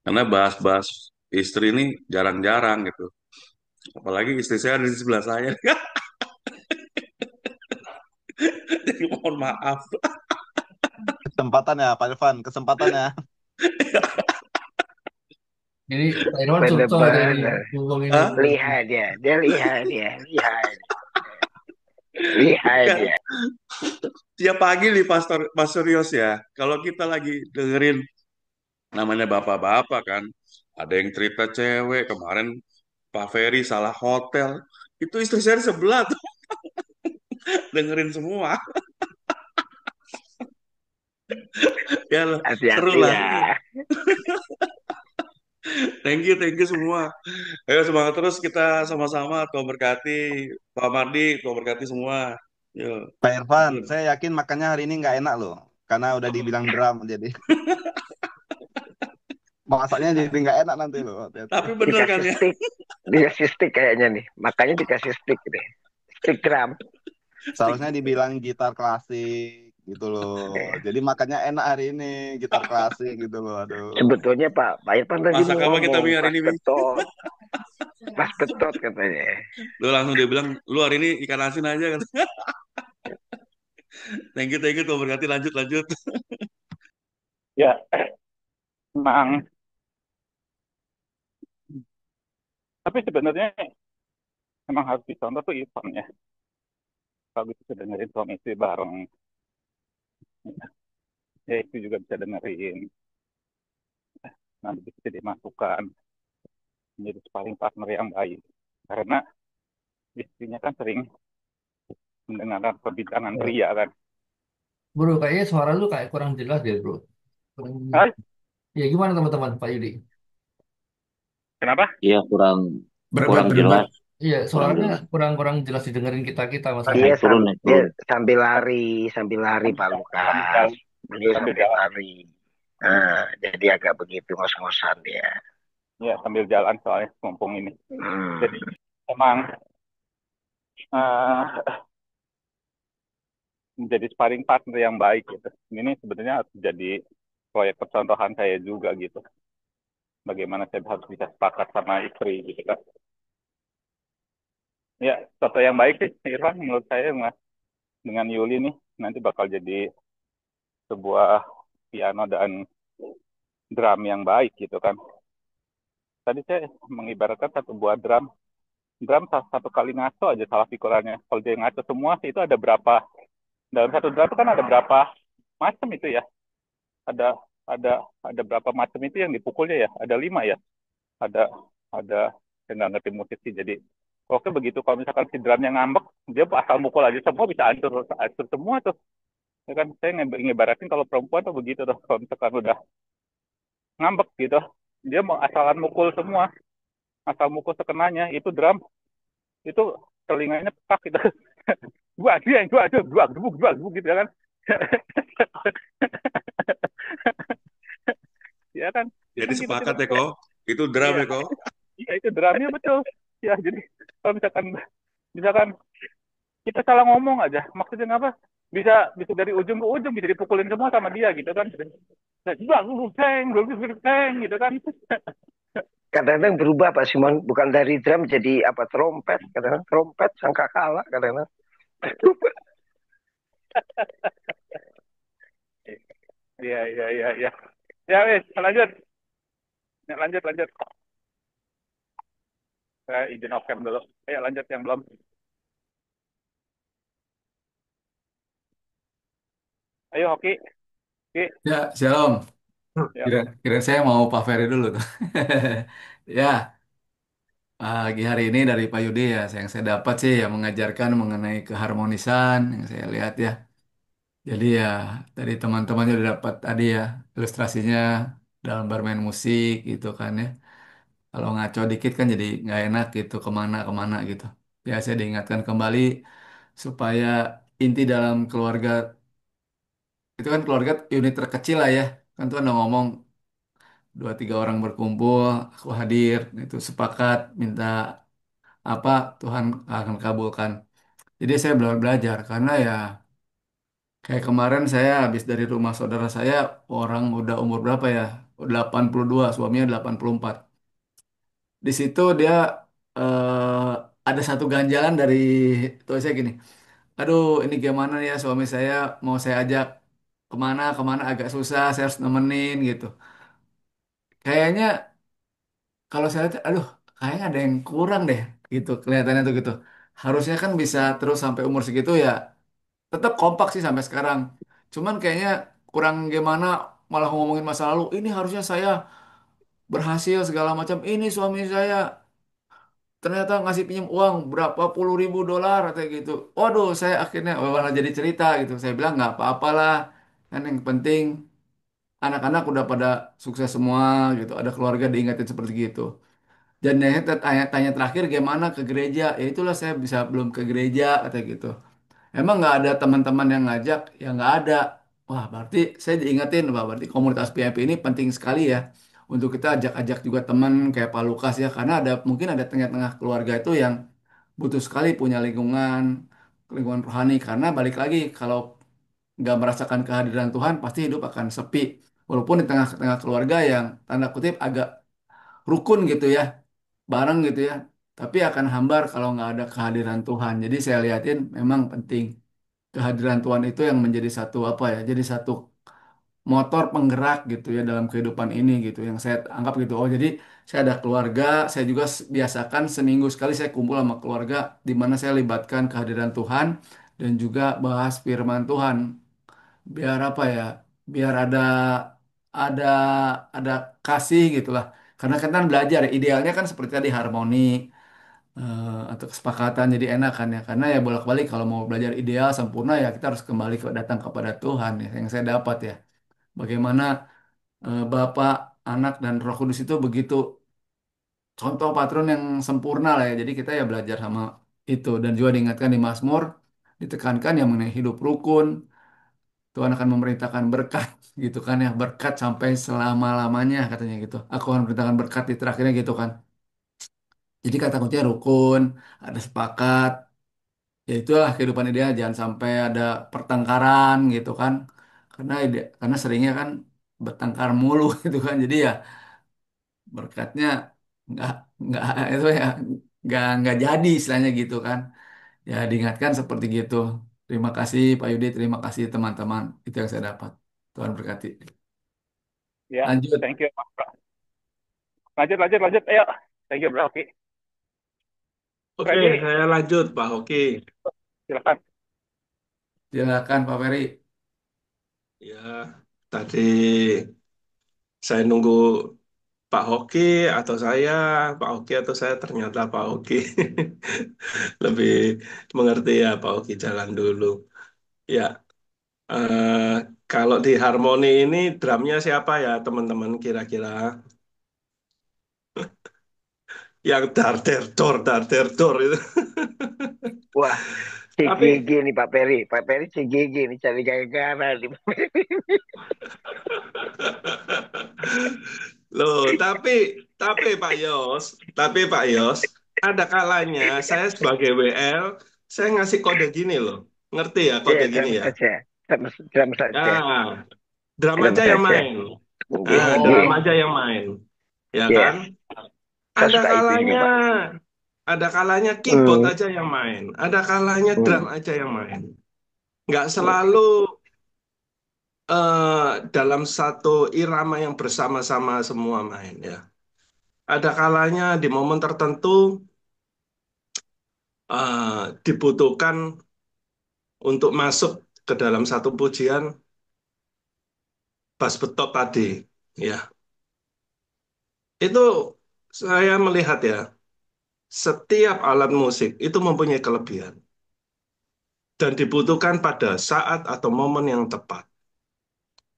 Karena bahas-bahas istri ini jarang-jarang gitu. Apalagi istri saya ada di sebelah saya. Jadi mohon maaf. Kesempatan ya, Pak Irfan, kesempatan ya. Ini Pak Irwan susah ada ini Bener-bener. ngomong ini. Hah? Lihat dia lihat dia, lihat, lihat Kan dia. tiap pagi nih Pastor Yos ya. Kalau kita lagi dengerin namanya bapak-bapak kan, ada yang cerita cewek kemarin Pak Ferry salah hotel. Itu istri saya di sebelah tuh dengerin semua. Ya seru Hati-hati lah. ya. Thank you semua. Ayo semangat terus kita sama-sama. Tuhan berkati Pak Mardi, Tuhan berkati semua. Yuk. Pak Irfan, saya yakin makannya hari ini nggak enak loh. Karena udah dibilang drum, jadi masaknya jadi nggak enak nanti loh. Hati-hati. Tapi bener kan Dikasih ya? stick, dikasih stick kayaknya nih. Makanya dikasih stick deh. Stick drum. Seharusnya dibilang gitar klasik gitu loh. Jadi makannya enak hari ini, gitar klasik gitu loh. Aduh. Sebetulnya Pak Irfan tadi Masak mau apa kita ngomong Mi hari ini Mi? pas betot katanya. Lu langsung dia bilang, lu hari ini ikan asin aja kan. Thank you, Tuhan berkati lanjut lanjut. Ya, memang. Tapi sebenarnya memang harus dicontoh tuh Irfan ya. Kalau bisa dengerin suami istri bareng, ya itu juga bisa dengerin. Nanti bisa dimasukkan menjadi sparring partner yang baik. Karena istrinya kan sering mendengarkan perbincangan pria kan. Bro, kayaknya suara lu kayak kurang jelas deh, bro. Kurang... Hah? Ya gimana teman-teman, Pak Yudi? Kenapa? Iya kurang Berat, kurang berat. jelas, Iya, kurang suaranya jelas. kurang jelas didengerin kita Mas. Dia Naik turun, naik dia turun. sambil lari Pak Sambil Lukas. jalan, Beliau sambil sambil jalan. lari. Nah, jadi agak begitu ngos-ngosan dia. Ya, sambil jalan soalnya mumpung ini. Hmm. Jadi emang eh, menjadi sparring partner yang baik gitu. Ini sebenarnya harus jadi proyek percontohan saya juga gitu. Bagaimana saya harus bisa sepakat sama istri gitu kan. Ya, contoh yang baik sih Irfan menurut saya dengan Yuli nih nanti bakal jadi sebuah piano dan drum yang baik gitu kan. Tadi saya mengibaratkan satu buah drum satu kali ngaco aja salah pikulannya. Kalau dia ngaco semua itu ada berapa, dalam satu drum itu kan ada berapa macam itu ya. Ada ada ada berapa macam itu yang dipukulnya ya? Ada 5 ya. Ada ada saya nggak ngerti musik sih. Jadi oke begitu kalau misalkan si drumnya ngambek, dia asal mukul aja semua bisa hancur hancur semua tuh. Ya kan saya ngibaratin kalau perempuan tuh begitu tuh. Kalau misalkan udah ngambek gitu, dia mau asalan mukul semua, asal mukul sekenanya itu drum itu telinganya pekak gitu. Gua dua gitu ya kan. Ya kan dia Jadi kan sepakat tiba-tiba ya kok. Itu drum iya ya kok. iya itu drumnya betul ya. Jadi kalau misalkan misalkan kita salah ngomong aja maksudnya apa, bisa bisa dari ujung ke ujung bisa dipukulin semua sama dia gitu kan. Bang gitu kan. Kadang-kadang berubah Pak Simon, bukan dari drum jadi apa trompet, kadang-kadang trompet sangkakala, kadang-kadang berubah. Iya iya iya iya ya wes lanjut. Ya, lanjut saya izin off cam dulu. Ayo lanjut yang belum. Ayo Hoki. Hoki Ya, Shalom. ya. Kira saya mau Pak Ferry dulu tuh. Ya, Pagi hari ini dari Pak Yudi ya, yang saya dapat sih yang mengajarkan mengenai keharmonisan yang saya lihat ya. Jadi ya dari teman-teman juga dapat tadi ya ilustrasinya dalam bermain musik gitu kan ya. Kalau ngaco dikit kan jadi nggak enak gitu kemana-kemana gitu. Ya saya diingatkan kembali supaya inti dalam keluarga itu kan keluarga unit terkecil lah ya. Kan tuh ada ngomong dua tiga orang berkumpul, aku hadir, itu sepakat minta apa Tuhan akan kabulkan. Jadi saya belajar karena ya kayak kemarin saya habis dari rumah saudara saya orang udah umur berapa ya? 82, suaminya 84. Di situ dia ada satu ganjalan dari tuh saya gini. Aduh, ini gimana ya suami saya mau saya ajak kemana kemana agak susah, saya harus nemenin gitu. Kayaknya kalau saya lihat, aduh, kayaknya ada yang kurang deh gitu kelihatannya tuh gitu. Harusnya kan bisa terus sampai umur segitu ya tetap kompak sih sampai sekarang. Cuman kayaknya kurang gimana malah ngomongin masa lalu. Ini harusnya saya berhasil segala macam. Ini suami saya ternyata ngasih pinjam uang berapa puluh ribu dolar kayak gitu. Waduh, saya akhirnya malah jadi cerita gitu. Saya bilang nggak apa-apalah. Kan yang penting anak-anak udah pada sukses semua gitu. Ada keluarga diingatin seperti gitu. Dan yang tanya terakhir gimana ke gereja? Ya itulah saya bisa belum ke gereja kata gitu. Emang nggak ada teman-teman yang ngajak? Ya nggak ada. Wah, berarti saya diingetin, wah, berarti komunitas PMP ini penting sekali ya. Untuk kita ajak-ajak juga teman kayak Pak Lukas ya. Karena ada mungkin ada tengah-tengah keluarga itu yang butuh sekali punya lingkungan rohani. Karena balik lagi, kalau nggak merasakan kehadiran Tuhan, pasti hidup akan sepi. Walaupun di tengah-tengah keluarga yang tanda kutip agak rukun gitu ya, bareng gitu ya. Tapi akan hambar kalau nggak ada kehadiran Tuhan. Jadi saya lihatin memang penting kehadiran Tuhan itu yang menjadi satu apa ya, jadi satu motor penggerak gitu ya dalam kehidupan ini gitu yang saya anggap gitu. Oh jadi saya ada keluarga, saya juga biasakan seminggu sekali saya kumpul sama keluarga di mana saya libatkan kehadiran Tuhan dan juga bahas firman Tuhan biar apa ya, biar ada ada kasih gitulah. Karena kan belajar ya, idealnya kan seperti tadi harmoni atau kesepakatan jadi enak kan ya karena ya bolak-balik kalau mau belajar ideal sempurna ya kita harus kembali datang kepada Tuhan ya yang saya dapat ya bagaimana Bapa, Anak dan Roh Kudus itu begitu contoh patron yang sempurna lah ya jadi kita ya belajar sama itu dan juga diingatkan di Mazmur ditekankan yang mengenai hidup rukun Tuhan akan memerintahkan berkat gitu kan ya berkat sampai selama-lamanya katanya gitu aku akan memerintahkan berkat di terakhirnya gitu kan jadi kata kuncinya rukun ada sepakat ya itulah kehidupan ideal jangan sampai ada pertengkaran gitu kan karena seringnya kan bertengkar mulu gitu kan jadi ya berkatnya nggak nggak itu ya nggak jadi istilahnya gitu kan ya diingatkan seperti gitu terima kasih Pak Yudi terima kasih teman-teman itu yang saya dapat Tuhan berkati Ya, lanjut thank you, Bro. Lanjut, lanjut, lanjut. Ayo. Thank you, Bro. Oke. Oke, Freddy, saya lanjut, Pak Hoki. silakan. silakan Pak Ferry Ya, tadi saya nunggu Pak Hoki atau saya, Pak Hoki atau saya, ternyata Pak Hoki. Lebih mengerti ya, Pak Hoki jalan dulu. Ya, eh, kalau di Harmoni ini drumnya siapa ya, teman-teman kira-kira? Yang dar der dor itu. Wah, Tapi CGG nih Pak Peri. Pak Peri CGG nih cari gara-gara nih. Loh, tapi Pak Yos, ada kalanya saya sebagai WL, saya ngasih kode gini loh. Ngerti ya kode Ya, gini drama ya? saja. Drama saja. Ya, drama Drama aja yang saja. main. Ah, GG. drama oh aja yang main. Ya kan? Yes, saya Ada suka itu juga kalanya, Pak. ada kalanya keyboard Hmm, aja yang main. Ada kalanya drum hmm, aja yang main. Nggak hmm. selalu dalam satu irama yang bersama-sama semua main ya. Ada kalanya di momen tertentu dibutuhkan untuk masuk ke dalam satu pujian bass betop tadi. Ya, itu saya melihat ya, Setiap alat musik itu mempunyai kelebihan dan dibutuhkan pada saat atau momen yang tepat.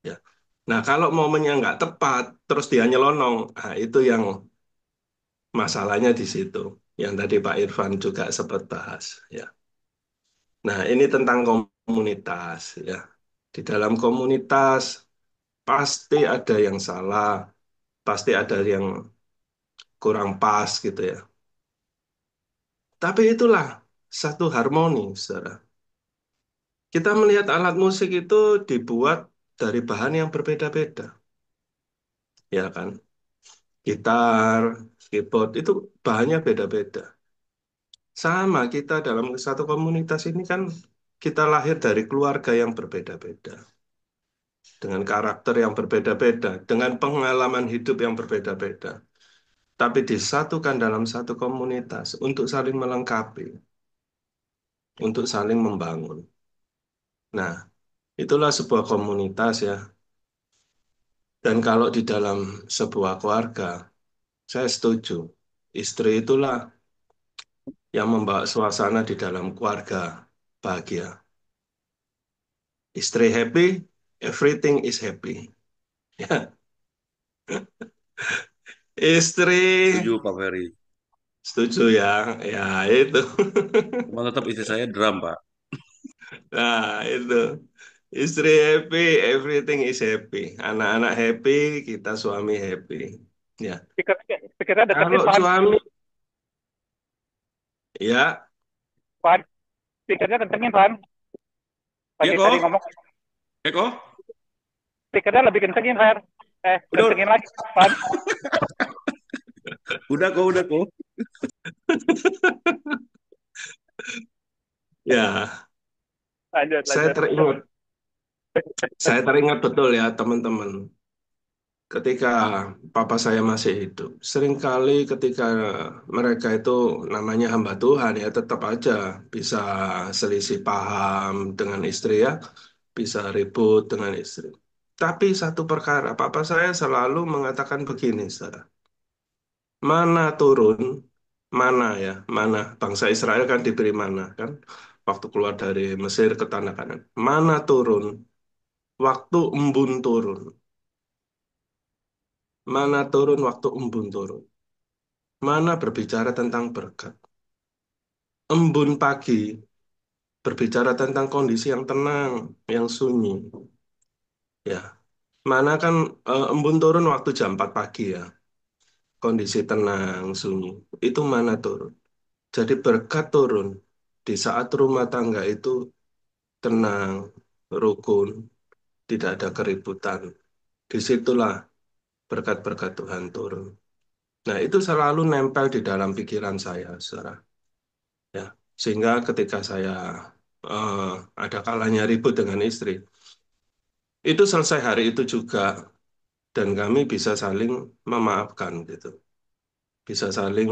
Ya. Nah, kalau momennya nggak tepat, terus dia nyelonong, nah itu yang masalahnya di situ. Yang tadi Pak Irfan juga sempat bahas. Ya. Nah, ini tentang komunitas. Ya. Di dalam komunitas pasti ada yang salah, pasti ada yang kurang pas gitu ya. Tapi itulah satu harmoni, saudara. Kita melihat alat musik itu dibuat dari bahan yang berbeda-beda, ya kan? Gitar, keyboard itu bahannya beda-beda. Sama kita dalam satu komunitas ini kan kita lahir dari keluarga yang berbeda-beda, dengan karakter yang berbeda-beda, dengan pengalaman hidup yang berbeda-beda. Tapi disatukan dalam satu komunitas untuk saling melengkapi, untuk saling membangun. Nah, itulah sebuah komunitas ya. Dan kalau di dalam sebuah keluarga, saya setuju. Istri itulah yang membawa suasana di dalam keluarga bahagia. Istri happy, everything is happy. Ya, istri Setuju Pak Ferry. setuju ya. Ya, itu. Cuma tetap istri saya drum, Pak. Nah, itu. Istri happy, everything is happy. Anak-anak happy, kita suami happy. Ya. Speakernya deketin, Kalau Van. suami, ya, Van, speakernya kencengin, Van. Iya Lagi tadi kok? ngomong, Eh kok? speakernya lebih kencengin, Van. Udah, Kencengin lagi, Van. udah kok. ya, Lanjut, saya lanjut. teringat, saya teringat betul ya teman-teman. Ketika papa saya masih hidup, seringkali ketika mereka itu namanya hamba Tuhan ya, tetap aja bisa selisih paham dengan istri ya, bisa ribut dengan istri. Tapi satu perkara, papa saya selalu mengatakan begini, saudara. Mana turun, mana ya, mana bangsa Israel kan diberi mana kan, waktu keluar dari Mesir ke tanah Kanan. Mana turun, waktu embun turun. Mana turun waktu embun turun. Mana berbicara tentang berkat. Embun pagi berbicara tentang kondisi yang tenang, yang sunyi. Ya, mana kan embun turun waktu jam 4 pagi ya. Kondisi tenang, sunyi. Itu mana turun. Jadi berkat turun di saat rumah tangga itu tenang, rukun, tidak ada keributan. Disitulah berkat-berkat Tuhan turun. Nah, itu selalu nempel di dalam pikiran saya, saudara. Ya, sehingga ketika saya eh, ada kalanya ribut dengan istri, itu selesai hari itu juga, dan kami bisa saling memaafkan gitu, bisa saling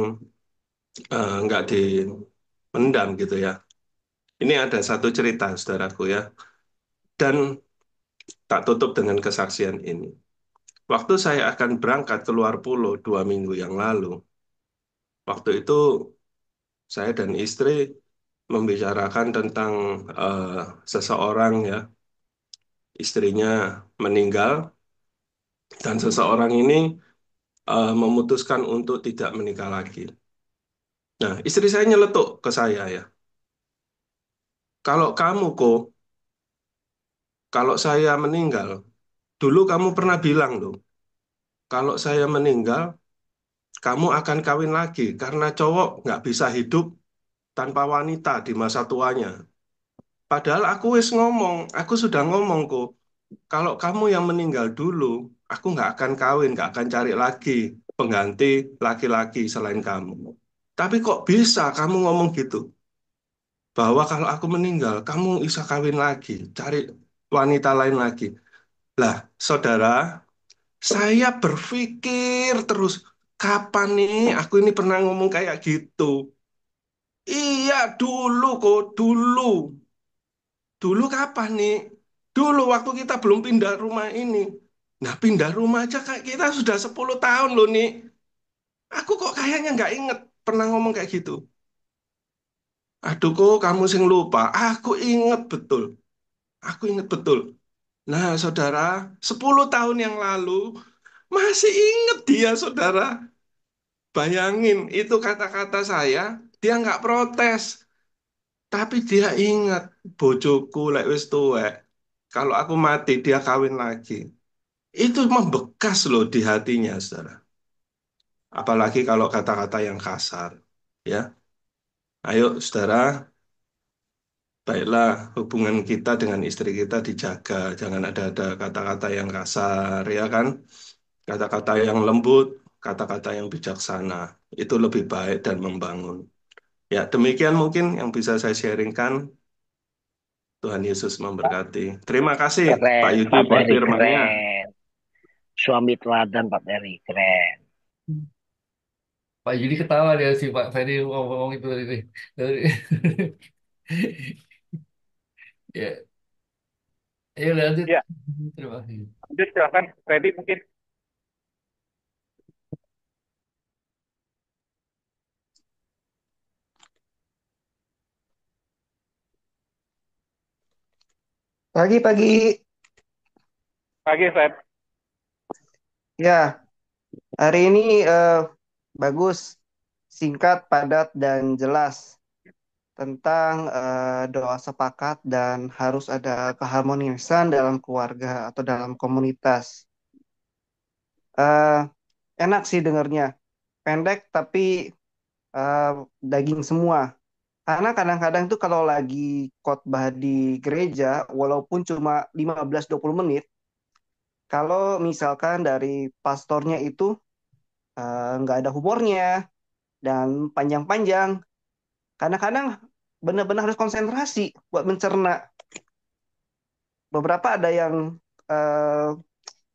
nggak dipendam gitu ya. Ini ada satu cerita, saudaraku ya, dan tak tutup dengan kesaksian ini. Waktu saya akan berangkat keluar pulau 2 minggu yang lalu, waktu itu saya dan istri membicarakan tentang eh, seseorang ya, istrinya meninggal, dan seseorang ini memutuskan untuk tidak menikah lagi. Nah, istri saya nyeletuk ke saya ya, kalau kamu kok, kalau saya meninggal, dulu kamu pernah bilang loh, kalau saya meninggal, kamu akan kawin lagi, karena cowok nggak bisa hidup tanpa wanita di masa tuanya. Padahal aku sudah ngomong kok, kalau kamu yang meninggal dulu, aku nggak akan kawin, nggak akan cari lagi pengganti laki-laki selain kamu. Tapi kok bisa kamu ngomong gitu? Bahwa kalau aku meninggal, kamu bisa kawin lagi, cari wanita lain lagi. Lah, saudara, saya berpikir terus, kapan nih aku ini pernah ngomong kayak gitu? Iya, dulu kok, dulu. Dulu kapan nih? Dulu waktu kita belum pindah rumah ini. Nah, pindah rumah aja kayak kita sudah 10 tahun loh nih. Aku kok kayaknya nggak inget. pernah ngomong kayak gitu. Aduh kok kamu sing lupa. Aku inget betul. Aku inget betul. Nah, saudara, 10 tahun yang lalu masih inget dia, saudara. Bayangin, itu kata-kata saya, dia nggak protes. Tapi dia ingat, bojoku lek wis tuwek. Kalau aku mati, dia kawin lagi. Itu membekas loh di hatinya, saudara. Apalagi kalau kata-kata yang kasar. Ya, ayo saudara, baiklah hubungan kita dengan istri kita dijaga. Jangan ada kata-kata yang kasar, ya kan? Kata-kata yang lembut, kata-kata yang bijaksana. Itu lebih baik dan membangun. Ya, demikian mungkin yang bisa saya sharingkan. Tuhan Yesus memberkati. Terima kasih Pak Keren, Yudi Pak buat Ferry firman-nya. keren. Suami teladan Pak Ferry keren. Pak Yudi ketawa dia si Pak Ferry ngomong itu tadi. Ya, ayo lanjut. Ya, Terima kasih. lanjut silakan. Freddy mungkin. Pagi-pagi, Pagi, Fred. ya hari ini bagus, singkat, padat, dan jelas tentang doa sepakat dan harus ada keharmonisan dalam keluarga atau dalam komunitas. Eh, Enak sih dengernya, pendek tapi eh, daging semua. Karena kadang-kadang tuh kalau lagi khotbah di gereja, walaupun cuma 15-20 menit, kalau misalkan dari pastornya itu nggak ada humornya dan panjang-panjang. Kadang-kadang benar-benar harus konsentrasi buat mencerna. Beberapa ada yang eh,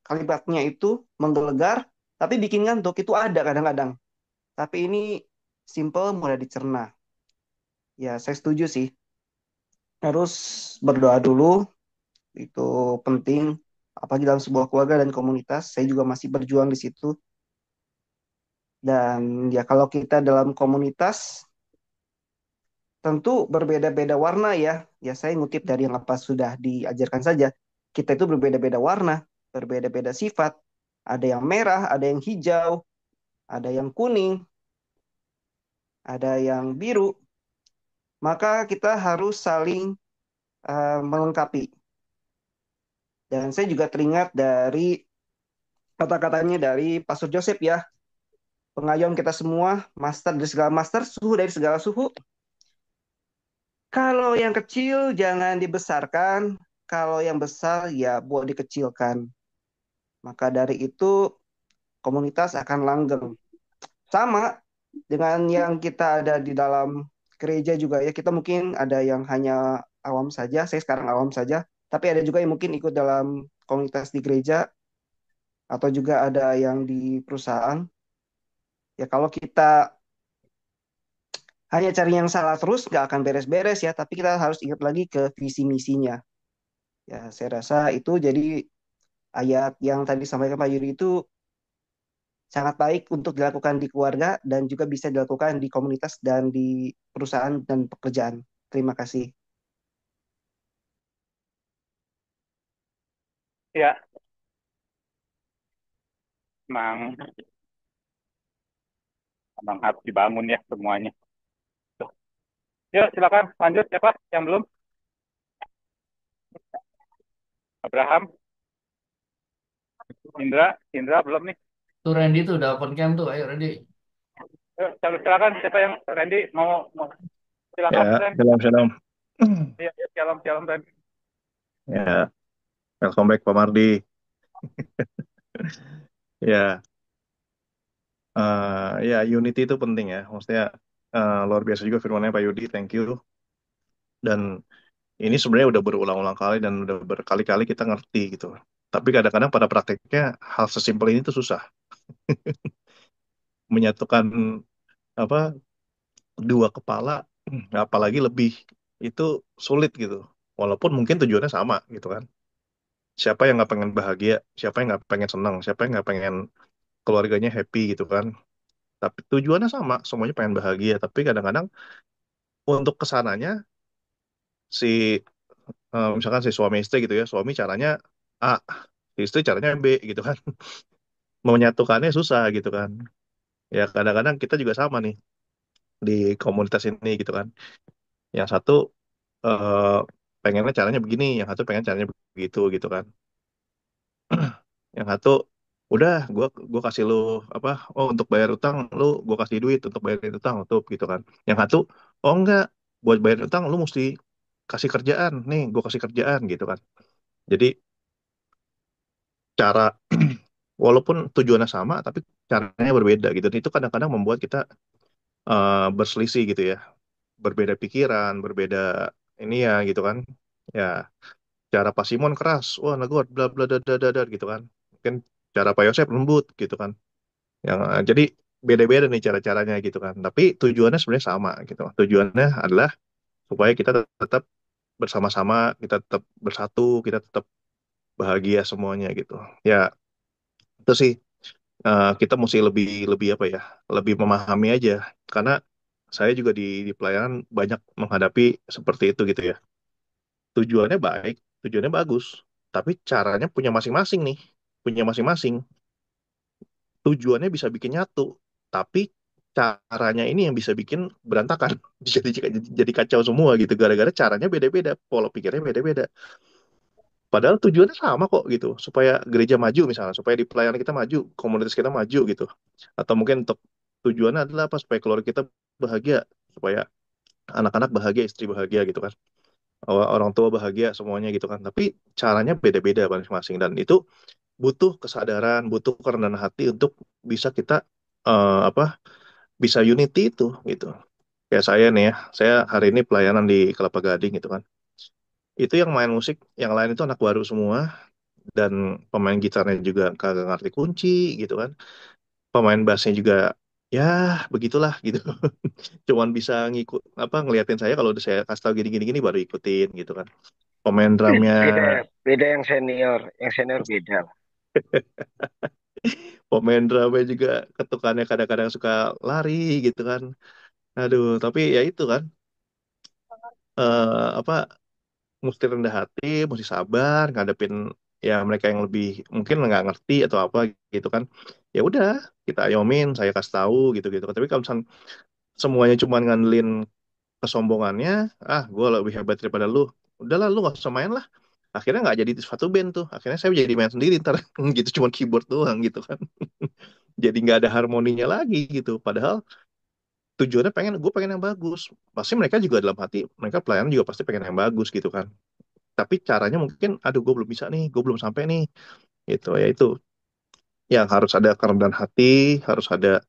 kalimatnya itu menggelegar, tapi bikin ngantuk itu ada kadang-kadang. Tapi ini simple, mudah dicerna. Ya, saya setuju sih. Harus berdoa dulu, itu penting. Apalagi dalam sebuah keluarga dan komunitas. Saya juga masih berjuang di situ. Dan ya kalau kita dalam komunitas, tentu berbeda-beda warna ya. Ya saya ngutip dari yang apa sudah diajarkan saja. Kita itu berbeda-beda warna, berbeda-beda sifat. Ada yang merah, ada yang hijau, ada yang kuning, ada yang biru. Maka kita harus saling melengkapi. Dan saya juga teringat dari kata-katanya dari Pastor Joseph ya. Pengayom kita semua, master dari segala master, suhu dari segala suhu. Kalau yang kecil jangan dibesarkan, kalau yang besar ya buat dikecilkan. Maka dari itu komunitas akan langgeng. Sama dengan yang kita ada di dalam gereja juga ya. Kita mungkin ada yang hanya awam saja, saya sekarang awam saja, tapi ada juga yang mungkin ikut dalam komunitas di gereja atau juga ada yang di perusahaan. Ya kalau kita hanya cari yang salah terus nggak akan beres-beres ya, tapi kita harus ingat lagi ke visi misinya. Ya, saya rasa itu jadi ayat yang tadi disampaikan Pak Yuri itu sangat baik untuk dilakukan di keluarga dan juga bisa dilakukan di komunitas dan di perusahaan dan pekerjaan. Terima kasih. Ya, memang, memang harus dibangun ya semuanya. Tuh. Yuk, silakan lanjut siapa yang belum? Abraham, Indra belum nih. Tuh Randy tuh udah open cam tuh. Ayo Randy. Yuk, silakan siapa yang Randy mau silakan Ya, Randy. shalom, shalom. Iya, ya, shalom Randy. Ya, welcome back Pak Mardi. Ya, ya unity itu penting ya. Maksudnya luar biasa juga firmannya Pak Yudi, thank you. Dan ini sebenarnya udah berulang-ulang kali dan udah berkali-kali kita ngerti gitu. Tapi kadang-kadang pada prakteknya hal sesimpel ini tuh susah. Menyatukan apa dua kepala, apalagi lebih itu sulit gitu. Walaupun mungkin tujuannya sama gitu kan. Siapa yang nggak pengen bahagia, siapa yang nggak pengen senang, siapa yang nggak pengen keluarganya happy gitu kan. tapi tujuannya sama, semuanya pengen bahagia. Tapi kadang-kadang untuk kesananya si misalkan si suami istri gitu ya, suami caranya A, si istri caranya B gitu kan. Menyatukannya susah gitu kan. Ya kadang-kadang kita juga sama nih di komunitas ini gitu kan. Yang satu eh, pengennya caranya begini, yang satu pengen caranya begitu gitu kan. Yang satu udah gua kasih lu apa, oh untuk bayar utang lu gua kasih duit untuk bayar utang tuh gitu kan. Yang satu oh enggak, buat bayar utang lu mesti kasih kerjaan nih, gua kasih kerjaan gitu kan. Jadi cara walaupun tujuannya sama tapi caranya berbeda gitu. Dan itu kadang-kadang membuat kita berselisih gitu ya, berbeda pikiran, berbeda ini ya gitu kan. Ya, cara Pak Simon keras, wah Nagor bla bla dadar gitu kan. Mungkin cara Pak Yosep lembut gitu kan. Yang jadi beda-beda nih cara-caranya gitu kan. Tapi tujuannya sebenarnya sama gitu. Tujuannya adalah supaya kita tetap bersama-sama, kita tetap bersatu, kita tetap bahagia semuanya gitu. Ya, itu sih kita mesti lebih lebih apa ya? Lebih memahami aja karena saya juga di pelayanan banyak menghadapi seperti itu gitu ya. Tujuannya baik, tujuannya bagus, tapi caranya punya masing-masing nih, punya masing-masing. Tujuannya bisa bikin nyatu, tapi caranya ini yang bisa bikin berantakan. Jadi kacau semua gitu, gara-gara caranya beda-beda, pola pikirnya beda-beda. Padahal tujuannya sama kok gitu, supaya gereja maju misalnya, supaya di pelayanan kita maju, komunitas kita maju gitu. Atau mungkin untuk tujuannya adalah apa? Supaya keluarga kita bahagia, supaya anak-anak bahagia, istri bahagia gitu kan. Orang tua bahagia semuanya gitu kan. Tapi caranya beda-beda masing-masing dan itu butuh kesadaran, butuh kerendahan hati untuk bisa kita apa? Bisa unity itu gitu. Kayak saya nih ya, saya hari ini pelayanan di Kelapa Gading gitu kan. Itu yang main musik, yang lain itu anak baru semua dan pemain gitarnya juga kagak ngerti kunci gitu kan. Pemain bassnya juga ya begitulah gitu. Cuman bisa ngikut apa ngeliatin saya kalau udah saya kasih tahu gini-gini gini baru ikutin gitu kan. Pemain drumnya Beda, beda yang senior beda. pemain drumnya juga ketukannya kadang-kadang suka lari gitu kan. Aduh, tapi ya itu kan apa mesti rendah hati, mesti sabar ngadepin ya mereka yang lebih mungkin nggak ngerti atau apa gitu kan. Ya udah, kita ayomin, saya kasih tahu gitu-gitu. Tapi kalau misalnya semuanya cuma ngandelin kesombongannya, ah gue lebih hebat daripada lu. Udahlah, lu nggak usah main lah. Akhirnya nggak jadi satu band tuh. Akhirnya saya jadi main sendiri ntar gitu, cuma keyboard doang gitu kan. Jadi nggak ada harmoninya lagi gitu. Padahal tujuannya gue pengen yang bagus. Pasti mereka juga dalam hati, mereka pelayanan juga pasti pengen yang bagus gitu kan. Tapi caranya mungkin, aduh gue belum bisa nih, gue belum sampai nih. Gitu ya itu yang harus ada kerendahan hati, harus ada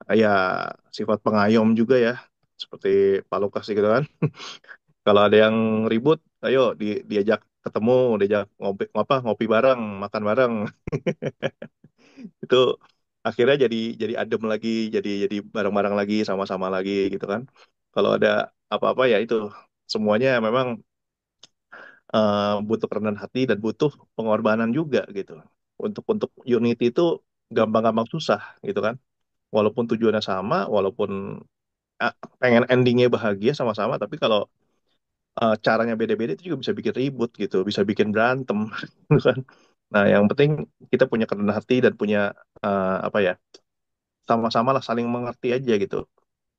ya sifat pengayom juga ya. Seperti Pak Lukas gitu kan. Kalau ada yang ribut, ayo diajak ketemu, diajak ngopi, ngopi bareng, makan bareng. Itu akhirnya jadi adem lagi, jadi bareng-bareng lagi, sama-sama lagi gitu kan. Kalau ada apa-apa ya itu semuanya memang butuh kerendahan hati dan butuh pengorbanan juga gitu. Untuk unity itu gampang-gampang susah gitu kan. Walaupun tujuannya sama, walaupun pengen endingnya bahagia sama-sama, tapi kalau caranya beda-beda itu juga bisa bikin ribut gitu, bisa bikin berantem, gitu kan. Nah, yang penting kita punya kerendahan hati dan punya apa ya, sama-sama lah saling mengerti aja gitu,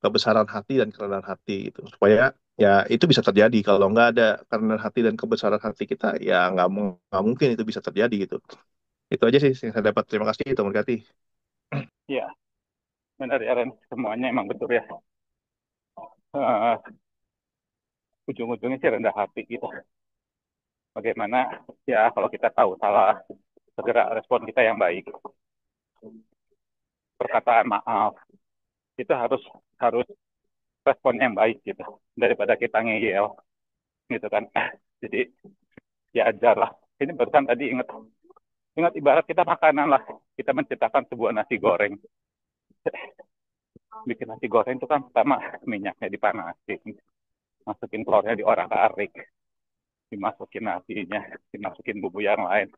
kebesaran hati dan kerendahan hati gitu, supaya ya itu bisa terjadi. Kalau nggak ada kerendahan hati dan kebesaran hati kita, ya nggak mungkin itu bisa terjadi gitu. Itu aja sih yang saya dapat. Terima kasih, Tom Gati. Ya, benar ya Ren. Semuanya emang betul ya. Eh, ujung-ujungnya sih rendah hati gitu. Bagaimana ya kalau kita tahu salah, segera respon kita yang baik. Perkataan maaf itu harus harus respon yang baik gitu daripada kita ngeyel gitu kan. Jadi ya ajarlah. Ini barusan tadi ingat ingat ibarat kita makanan lah. Kita menciptakan sebuah nasi goreng. Bikin nasi goreng itu kan pertama minyaknya dipanasin, masukin telurnya diorak-arik, dimasukin nasinya, dimasukin bumbu yang lain.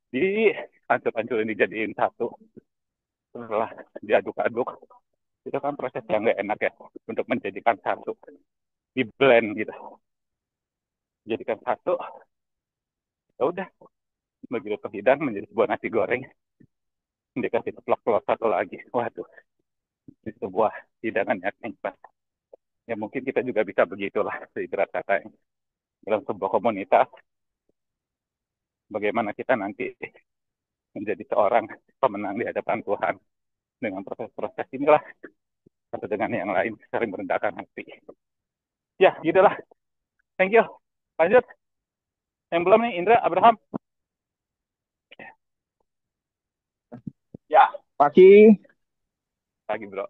Di hancur-hancurin dijadiin satu. Setelah diaduk-aduk, Itu kan proses yang nggak enak ya untuk menjadikan satu, di blend gitu. Jadikan satu, ya udah begitu terhidang menjadi sebuah nasi goreng, dikasih telur satu lagi. Waduh, di sebuah hidangan yang nikmat. Ya mungkin kita juga bisa begitulah, ibarat kata dalam sebuah komunitas, bagaimana kita nanti menjadi seorang pemenang di hadapan Tuhan dengan proses-proses inilah, atau dengan yang lain, saling merendahkan hati. Ya, gitulah. Thank you. Lanjut. Yang belum nih, Indra, Abraham. Ya, Pagi, lagi bro.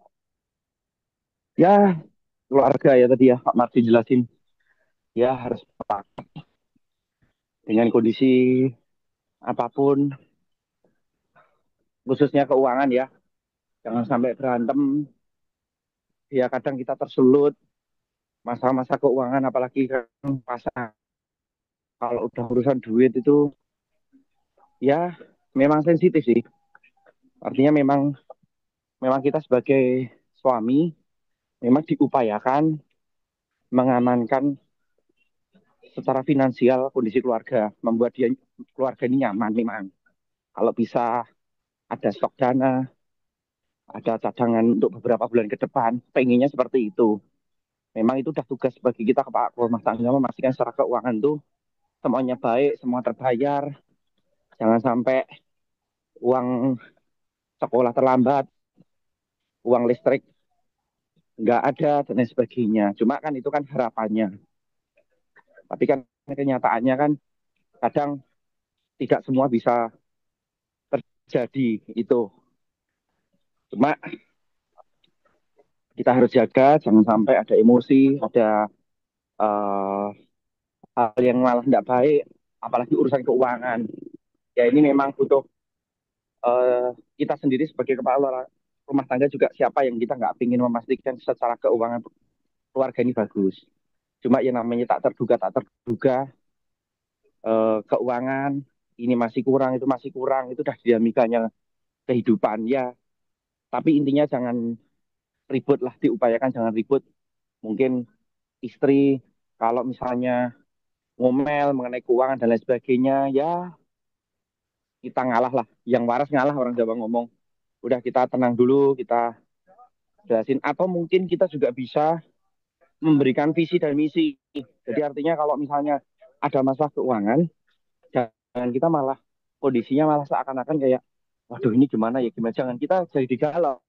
ya keluarga ya tadi ya Pak Martin jelasin. Ya harus peka dengan kondisi apapun, khususnya keuangan ya. Jangan sampai berantem. Ya kadang kita tersulut masa-masa keuangan, apalagi kan pasangan. Kalau udah urusan duit itu, ya memang sensitif sih. Artinya memang kita sebagai suami memang diupayakan mengamankan secara finansial kondisi keluarga, membuat keluarga ini nyaman memang. Kalau bisa ada stok dana, ada cadangan untuk beberapa bulan ke depan, pengennya seperti itu. Memang itu udah tugas bagi kita kepala rumah tangga, memastikan secara keuangan tuh semuanya baik, semua terbayar, jangan sampai uang sekolah terlambat, uang listrik nggak ada dan lain sebagainya. Cuma kan itu kan harapannya. Tapi kan kenyataannya kan kadang tidak semua bisa terjadi itu. Cuma kita harus jaga, jangan sampai ada emosi, ada uh, hal yang malah tidak baik, apalagi urusan keuangan. Ya ini memang butuh kita sendiri sebagai kepala rumah tangga juga, siapa yang kita nggak ingin memastikan secara keuangan keluarga ini bagus. Cuma yang namanya tak terduga keuangan ini masih kurang, itu udah dinamikanya kehidupan ya. Tapi intinya jangan ribut lah, diupayakan jangan ribut. Mungkin istri kalau misalnya ngomel mengenai keuangan dan lain sebagainya, ya kita ngalah lah. Yang waras ngalah, orang Jawa ngomong. Udah kita tenang dulu, kita jelasin. Atau mungkin kita juga bisa memberikan visi dan misi. Jadi artinya kalau misalnya ada masalah keuangan, jangan kita malah kondisinya malah seakan-akan kayak, waduh ini gimana ya, gimana. Jangan kita jadi digalau,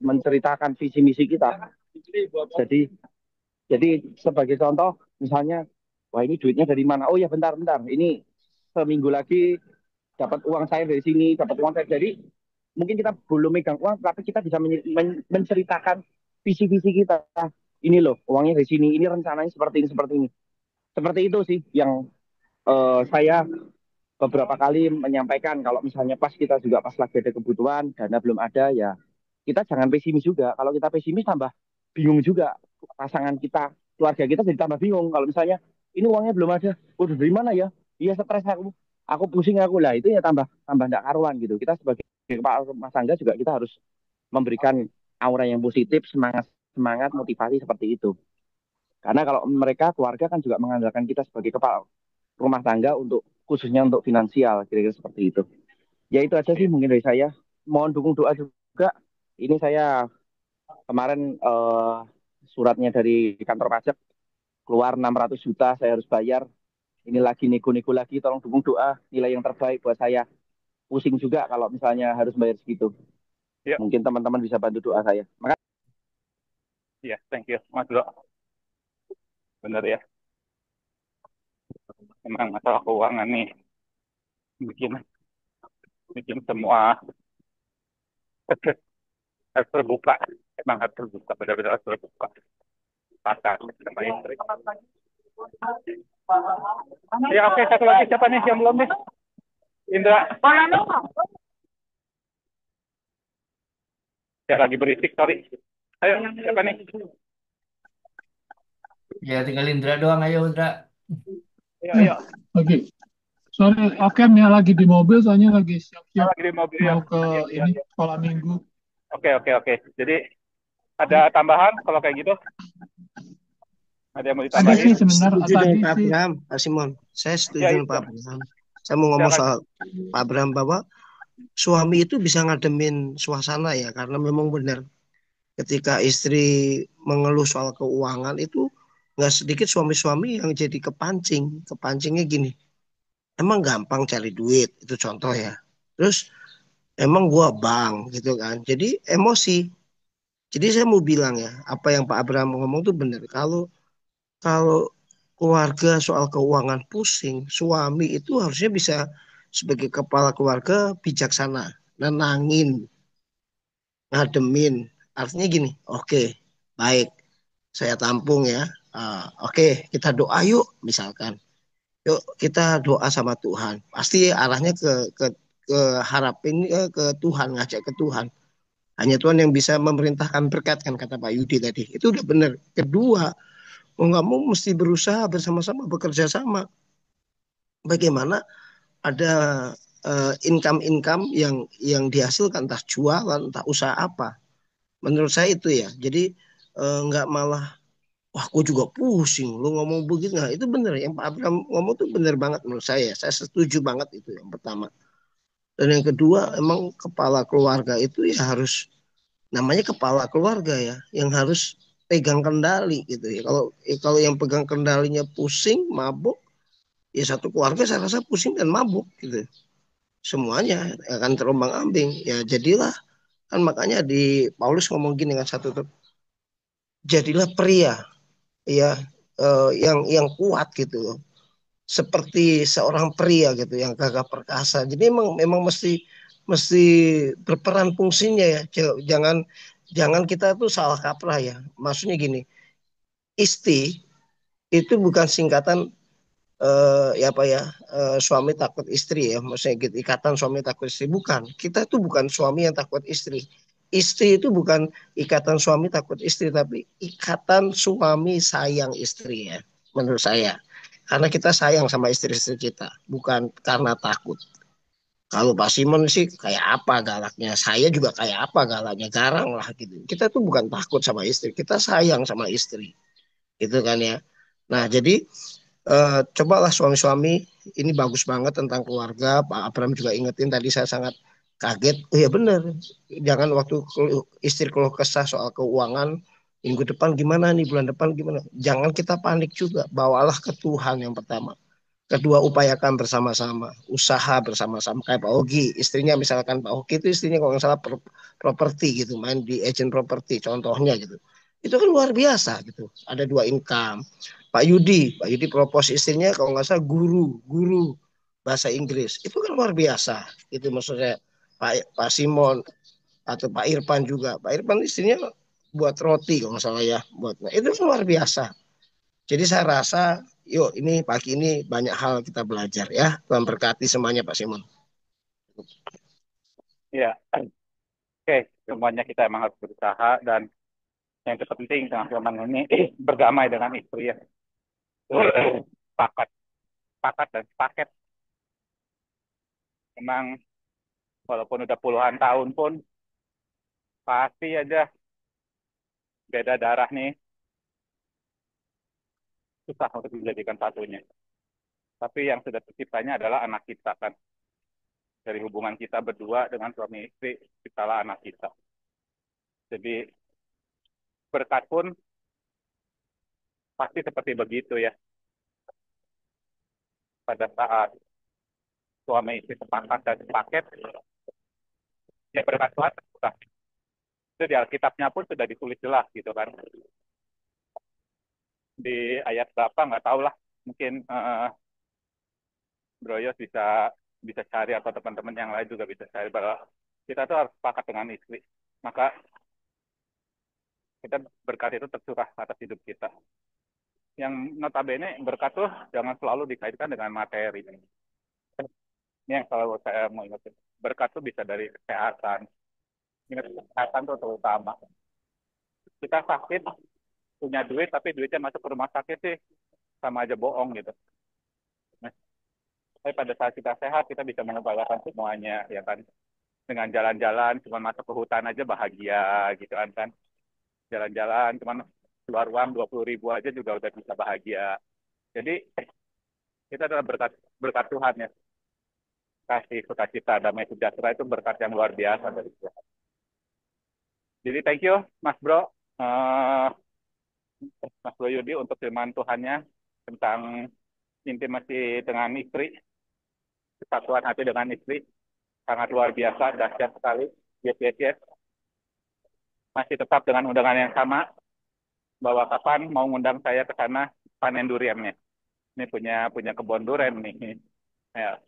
menceritakan visi misi kita. Jadi sebagai contoh, misalnya, wah ini duitnya dari mana? Oh ya bentar, ini seminggu lagi dapat uang saya dari sini, dapat uang saya dari, mungkin kita belum megang uang, tapi kita bisa menceritakan visi-visi kita. Ini loh, uangnya dari sini, ini rencananya seperti ini, seperti ini. Seperti itu sih yang saya beberapa kali menyampaikan, kalau misalnya pas kita juga pas lagi ada kebutuhan, dana belum ada, ya kita jangan pesimis juga. Kalau kita pesimis tambah bingung juga. Pasangan kita, keluarga kita jadi tambah bingung. Kalau misalnya ini uangnya belum ada, udah dari mana ya? Iya stres aku pusing aku lah. Itu ya tambah tambah tidak karuan gitu. Kita sebagai kepala rumah tangga juga kita harus memberikan aura yang positif, semangat semangat motivasi seperti itu. Karena kalau mereka keluarga kan juga mengandalkan kita sebagai kepala rumah tangga untuk khususnya untuk finansial, kira-kira seperti itu. Ya itu aja sih mungkin dari saya. Mohon dukung doa juga. Ini saya kemarin suratnya dari kantor pajak keluar 600 juta saya harus bayar. Ini lagi nego-nego lagi, tolong dukung doa nilai yang terbaik buat saya. Pusing juga kalau misalnya harus bayar segitu. Ya, Mungkin teman-teman bisa bantu doa saya. Makasih. ya, thank you, Mas Bro. Bener ya, memang masalah keuangan nih bikin bikin semua harus terbuka. Emang harus terbuka, benar-benar harus terbuka. Pasar sama istri. Ya oke, satu lagi siapa nih yang belum nih? Indra. Ya lagi berisik, sorry. Ayo, siapa nih? Ya tinggal Indra doang, ayo Indra. Ayo. Oke. Sorry, oke ya lagi di mobil, soalnya lagi siap-siap Lagi di mobil ya. mau ke ini sekolah minggu. Oke, oke, oke. Jadi ada tambahan kalau kayak gitu? Ada yang mau Ada Saya sih ditambahin? sebenarnya setuju dengan tadi Pak sih. Abraham, Pak Simon. Saya Ya setuju dengan itu. Pak Abraham. Saya mau ngomong Silakan. soal Pak Abraham bahwa suami itu bisa ngademin suasana ya, karena memang benar ketika istri mengeluh soal keuangan itu nggak sedikit suami-suami yang jadi kepancing. Kepancingnya gini, emang gampang cari duit, itu contoh ya. Terus emang gua bank gitu kan. Jadi emosi. Jadi saya mau bilang ya, apa yang Pak Abraham ngomong tuh benar. Kalau kalau keluarga soal keuangan pusing, suami itu harusnya bisa sebagai kepala keluarga bijaksana, nenangin, ngademin. Artinya gini, oke, baik, saya tampung ya. Oke, kita doa yuk, misalkan. Yuk kita doa sama Tuhan. Pasti arahnya ke harapin ke Tuhan, ngajak ke Tuhan. Hanya Tuhan yang bisa memerintahkan berkat kan kata Pak Yudi tadi. Itu udah benar. Kedua, mau nggak mau mesti berusaha bersama-sama bekerja sama. Bagaimana ada income-income yang dihasilkan entah jualan entah usaha apa. Menurut saya itu ya. Jadi nggak malah wah aku juga pusing lu ngomong begitu. Nah, itu benar yang Pak Abraham ngomong tuh benar banget menurut saya. Saya setuju banget itu yang pertama. Dan yang kedua emang kepala keluarga itu ya harus namanya kepala keluarga ya yang harus pegang kendali gitu ya. Kalau yang pegang kendalinya pusing, mabuk, ya satu keluarga saya rasa pusing dan mabuk gitu. Semuanya akan terombang-ambing. Ya jadilah kan makanya di Paulus ngomong gini dengan satu tuh, jadilah pria ya yang kuat gitu loh. Seperti seorang pria gitu yang gagah perkasa. Jadi memang mesti mesti berperan fungsinya ya. Jangan jangan kita tuh salah kaprah ya. Maksudnya gini, isti itu bukan singkatan ya apa ya suami takut istri ya. Maksudnya gitu, ikatan suami takut istri bukan. Kita tuh bukan suami yang takut istri. Istri itu bukan ikatan suami takut istri, tapi ikatan suami sayang istri ya, menurut saya. Karena kita sayang sama istri-istri kita, bukan karena takut. Kalau Pak Simon sih kayak apa galaknya, saya juga kayak apa galaknya, garang lah gitu. Kita tuh bukan takut sama istri, kita sayang sama istri, gitu kan ya. Nah, jadi cobalah suami-suami ini bagus banget tentang keluarga. Pak Abram juga ingetin tadi saya sangat kaget. Oh ya benar, jangan waktu istri keluh kesah soal keuangan minggu depan gimana nih, bulan depan gimana. Jangan kita panik juga, bawalah ke Tuhan yang pertama. Kedua, upayakan bersama-sama, usaha bersama-sama. Kayak Pak Ogi, istrinya misalkan Pak Ogi itu istrinya kalau nggak salah properti gitu, main di agent properti, contohnya gitu. Itu kan luar biasa gitu. Ada dua income. Pak Yudi propose istrinya kalau nggak salah guru bahasa Inggris. Itu kan luar biasa. Itu maksudnya Pak Simon atau Pak Irfan juga. Pak Irfan istrinya buat roti kalau nggak salah ya. Itu kan luar biasa. Jadi saya rasa, yuk ini pagi ini banyak hal kita belajar ya. Tuhan berkati semuanya Pak Simon. Ya, oke. Semuanya kita emang harus berusaha dan yang terpenting dengan firman ini berdamai dengan istri ya. Pakat, pakat dan paket. Memang walaupun udah puluhan tahun pun pasti aja beda darah nih susah untuk dijadikan satunya. Tapi yang sudah terciptanya adalah anak kita kan. Dari hubungan kita berdua dengan suami istri, ciptalah anak kita. Jadi berkat pun pasti seperti begitu ya. Pada saat suami istri sepakat dan sepaket, ya berkat Tuhan tercipta. Itu di Alkitabnya pun sudah ditulis jelas gitu kan. Di ayat berapa nggak tahu lah. Mungkin Bro Yos bisa bisa cari atau teman-teman yang lain juga bisa cari bahwa kita tuh harus sepakat dengan istri. Maka kita berkat itu tercurah atas hidup kita. Yang notabene berkat tuh jangan selalu dikaitkan dengan materi. Ini yang selalu saya mau ingetin. Berkat tuh bisa dari kesehatan. Ingat kesehatan tuh terutama. Kita sakit, punya duit, tapi duitnya masuk ke rumah sakit sih sama aja bohong gitu. Nah, tapi pada saat kita sehat, kita bisa mengupayakan semuanya, ya kan? dengan jalan-jalan, cuma masuk ke hutan aja bahagia gitu kan. Jalan-jalan, cuma keluar uang 20.000 aja juga udah bisa bahagia. Jadi itu adalah berkat berkat Tuhan ya. Kasih sukacita, damai sejahtera itu berkat yang luar biasa dari Tuhan. Jadi thank you Mas Bro, Eh, Mas Bro Yudi untuk firman Tuhannya tentang intimasi dengan istri, kesatuan hati dengan istri, sangat luar biasa, dahsyat sekali. Yes, yes, yes. Masih tetap dengan undangan yang sama, bahwa kapan mau ngundang saya ke sana panen duriannya. Ini punya punya kebun durian nih. Ya,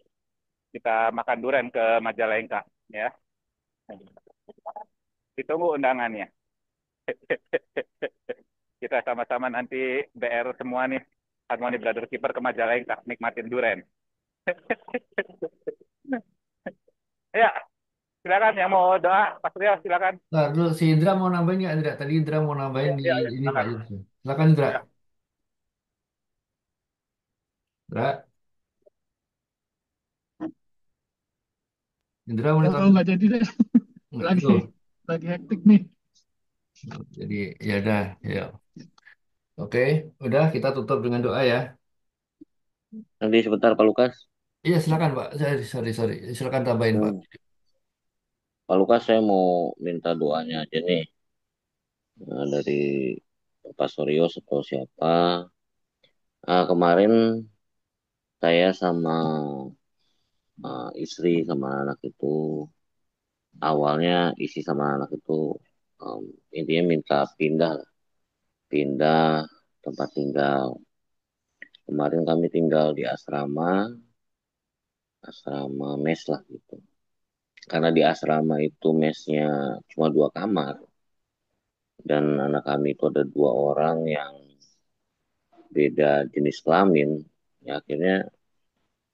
kita makan durian ke Majalengka ya. Ditunggu undangannya. Kita sama-sama nanti BR semua nih, Harmony Brother Keeper ke Majalengka, nikmatin durian. Ya, silakan yang mau doa, Pak Surya silakan. Nah, dulu si Indra mau nambahin nggak, Indra? Tadi Indra mau nambahin Ya, di ya, ya, ini Pak silakan. Yusuf. Silakan Indra. Ya. Indra, Indra mau Oh, tambahin? nggak jadi deh. Nggak Lagi tuh. lagi hektik nih. Jadi ya udah, ya. Oke, udah kita tutup dengan doa ya. Nanti sebentar Pak Lukas. Iya, silakan Pak. Sorry. Silakan tambahin Pak. Hmm. Pak Lukas saya mau minta doanya aja nih. Dari Pak Suryo atau siapa. Kemarin saya sama istri sama anak itu awalnya isi sama anak itu em, intinya minta pindah lah, pindah tempat tinggal. Kemarin kami tinggal di asrama mes lah gitu. Karena di asrama itu mesnya cuma 2 kamar dan anak kami itu ada 2 orang yang beda jenis kelamin. Ya akhirnya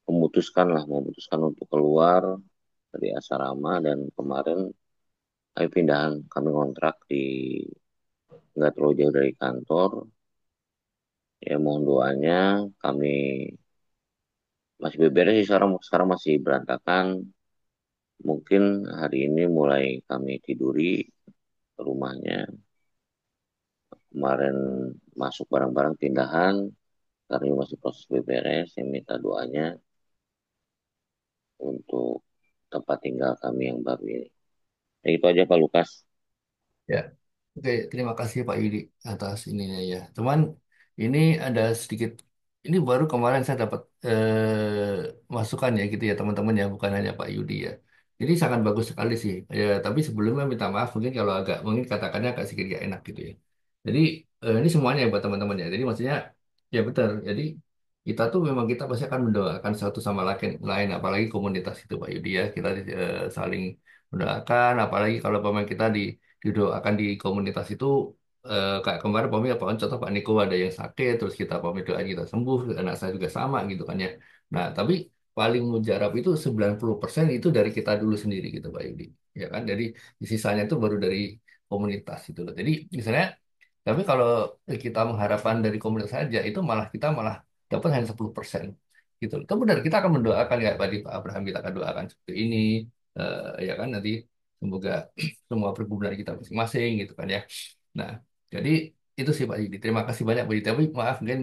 memutuskan untuk keluar dari asrama dan kemarin kami kontrak di nggak terlalu jauh dari kantor. Ya mohon doanya, kami masih beberes sih, sekarang masih berantakan. Mungkin hari ini mulai kami tiduri rumahnya. Kemarin masuk barang-barang pindahan, karena ini masih proses beberes. Saya minta doanya untuk tempat tinggal kami yang baru ini. Ya, itu aja Pak Lukas. Ya, oke. Terima kasih Pak Yudi atas ininya ya. Cuman ini ada sedikit, ini baru kemarin saya dapat masukan ya gitu ya teman-teman ya, bukan hanya Pak Yudi ya. Jadi sangat bagus sekali sih. Ya, tapi sebelumnya minta maaf mungkin kalau agak mungkin katakannya agak sedikit gak enak gitu ya. Jadi ini semuanya ya buat teman-teman ya. Jadi maksudnya ya betul. Jadi kita tuh memang kita pasti akan mendoakan satu sama lain, apalagi komunitas itu Pak Yudi ya. Kita saling mendoakan, apalagi kalau pemain kita didoakan di komunitas itu kayak kemarin contoh Pak Niko ada yang sakit terus kita pamit doain kita sembuh, anak saya juga sama gitu kan ya. Nah tapi paling mujarab itu 90% itu dari kita dulu sendiri gitu Pak Yudi, ya kan. Jadi sisanya itu baru dari komunitas itu loh. Jadi misalnya tapi kalau kita mengharapkan dari komunitas saja itu kita malah dapat hanya 10% gitu loh. Itu benar kita akan mendoakan kayak tadi Pak Abraham, kita akan doakan seperti ini, ya kan nanti semoga semua pergumulan kita masing-masing gitu kan ya. Nah, jadi itu sih Pak Yudi. Terima kasih banyak Pak Yudi. Tapi maaf mungkin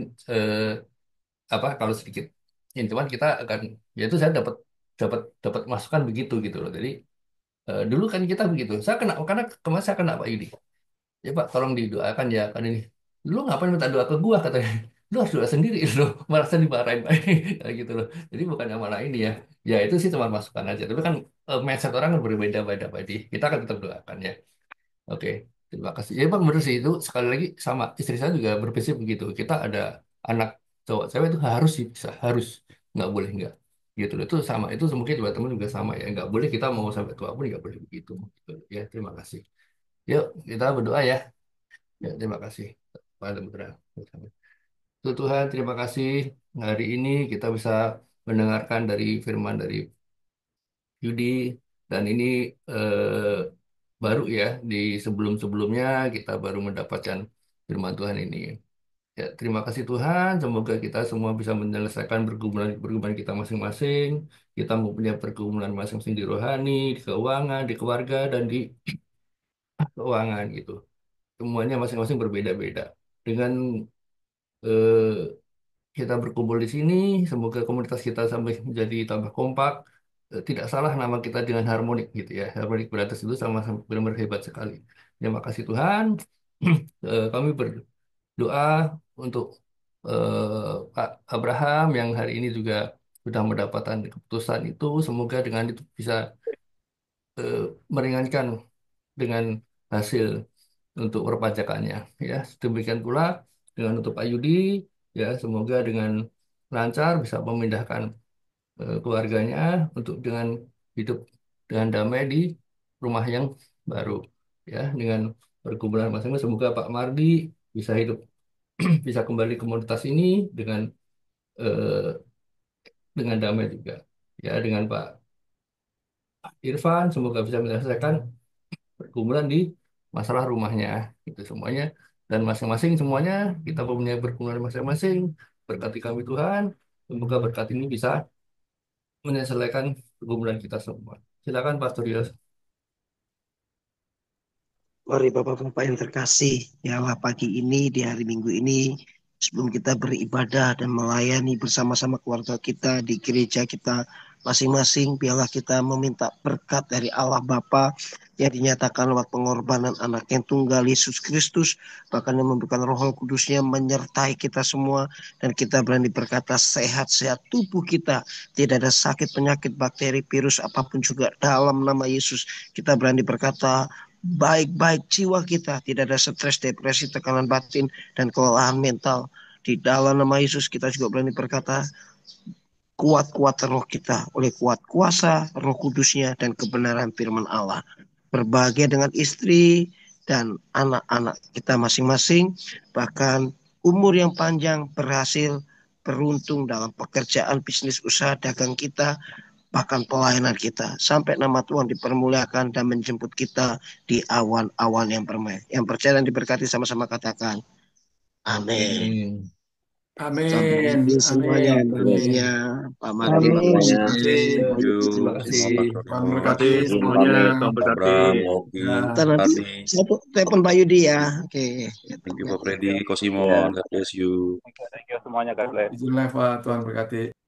kalau sedikit ini cuman kita akan ya itu saya dapat dapat dapat masukan begitu gitu loh. Jadi dulu kan kita begitu. Saya kena karena kemarin saya kena Pak Yudi. Ya Pak, tolong didoakan ya kan ini. Lu ngapain minta doa ke gua katanya. Lu harus doa sendiri loh. Merasa dimarahin Pak. Ya gitu loh. Jadi bukannya malah ini ya. Ya itu sih cuma masukan aja. Tapi kan mindset orang kan berbeda-beda Pak Yudi. Kita akan tetap doakan ya. Oke, terima kasih. Ya Bang, benar sih itu sekali lagi sama istri saya juga berprinsip begitu. Kita ada anak cowok cewek itu harus sih bisa, harus nggak boleh nggak gitu loh. Itu sama itu mungkin juga teman juga sama ya. Nggak boleh kita mau sampai tua pun nggak boleh begitu. Gitu. Ya terima kasih. Yuk kita berdoa ya. Ya terima kasih. Pada berdoa. Tuhan terima kasih hari ini kita bisa mendengarkan dari firman dari Yudi dan ini baru ya di sebelum-sebelumnya kita baru mendapatkan firman Tuhan ini. Ya, terima kasih Tuhan. Semoga kita semua bisa menyelesaikan pergumulan kita masing-masing. Kita mempunyai pergumulan masing-masing di rohani, di keuangan, di keluarga, dan di keuangan gitu. Semuanya masing-masing berbeda-beda. Dengan eh, kita berkumpul di sini, semoga komunitas kita sampai menjadi tambah kompak. Tidak salah nama kita dengan harmonik gitu ya. Harmonik Brothers itu sama-sama benar-benar hebat sekali. Terima kasih Tuhan. Kami berdoa untuk Pak Abraham yang hari ini juga sudah mendapatkan keputusan itu. Semoga dengan itu bisa eh, meringankan dengan hasil untuk perpajakannya. Ya, demikian pula dengan untuk Pak Yudi, ya semoga dengan lancar bisa memindahkan keluarganya untuk dengan hidup dengan damai di rumah yang baru. Ya, dengan pergumulan masing-masing. Semoga Pak Mardi bisa hidup bisa kembali ke komunitas ini eh, dengan damai juga. Ya, dengan Pak Irfan semoga bisa menyelesaikan pergumulan di masalah rumahnya itu semuanya dan masing-masing semuanya kita punya pergumulan masing-masing berkati kami Tuhan semoga berkat ini bisa menyelesaikan pergumulan kita semua. Silakan Pastor Yos. Mari Bapak-Bapak yang terkasih, ya Allah pagi ini di hari Minggu ini sebelum kita beribadah dan melayani bersama-sama keluarga kita di gereja kita masing-masing, biarlah kita meminta berkat dari Allah Bapa yang dinyatakan lewat pengorbanan anak yang tunggal Yesus Kristus, bahkan yang memberikan Roh Kudusnya menyertai kita semua dan kita berani berkata sehat-sehat tubuh kita, tidak ada sakit, penyakit, bakteri, virus apapun juga dalam nama Yesus. Kita berani berkata baik-baik jiwa kita, tidak ada stres, depresi, tekanan batin, dan kelelahan mental. Di dalam nama Yesus kita juga berani berkata, kuat-kuat roh kita oleh kuat kuasa roh kudusnya dan kebenaran firman Allah. Berbahagia dengan istri dan anak-anak kita masing-masing, bahkan umur yang panjang, berhasil, beruntung dalam pekerjaan, bisnis, usaha, dagang kita, bahkan pelayanan kita, sampai nama Tuhan dipermuliakan dan menjemput kita di awan-awan yang permai. Yang percaya dan diberkati sama-sama katakan, amin. Selamat Amin. pagi semuanya, Amin. Amin. Amin. Pak Terima Martin, Pak kasih Yudi, semuanya. Terima kasih. You, Terima kasih. terima Pastor Tuhan Yos, berkati Izin semuanya. pamit. Tuhan berkati. Abraham, Hoki, Ya. kita nanti Ardi, saya telepon Pak Yudi ya. Oke. thank you Pak Freddy, Ya, Kosimon, God bless you. thank you semuanya, God bless. Izin Leva, Tuhan berkati.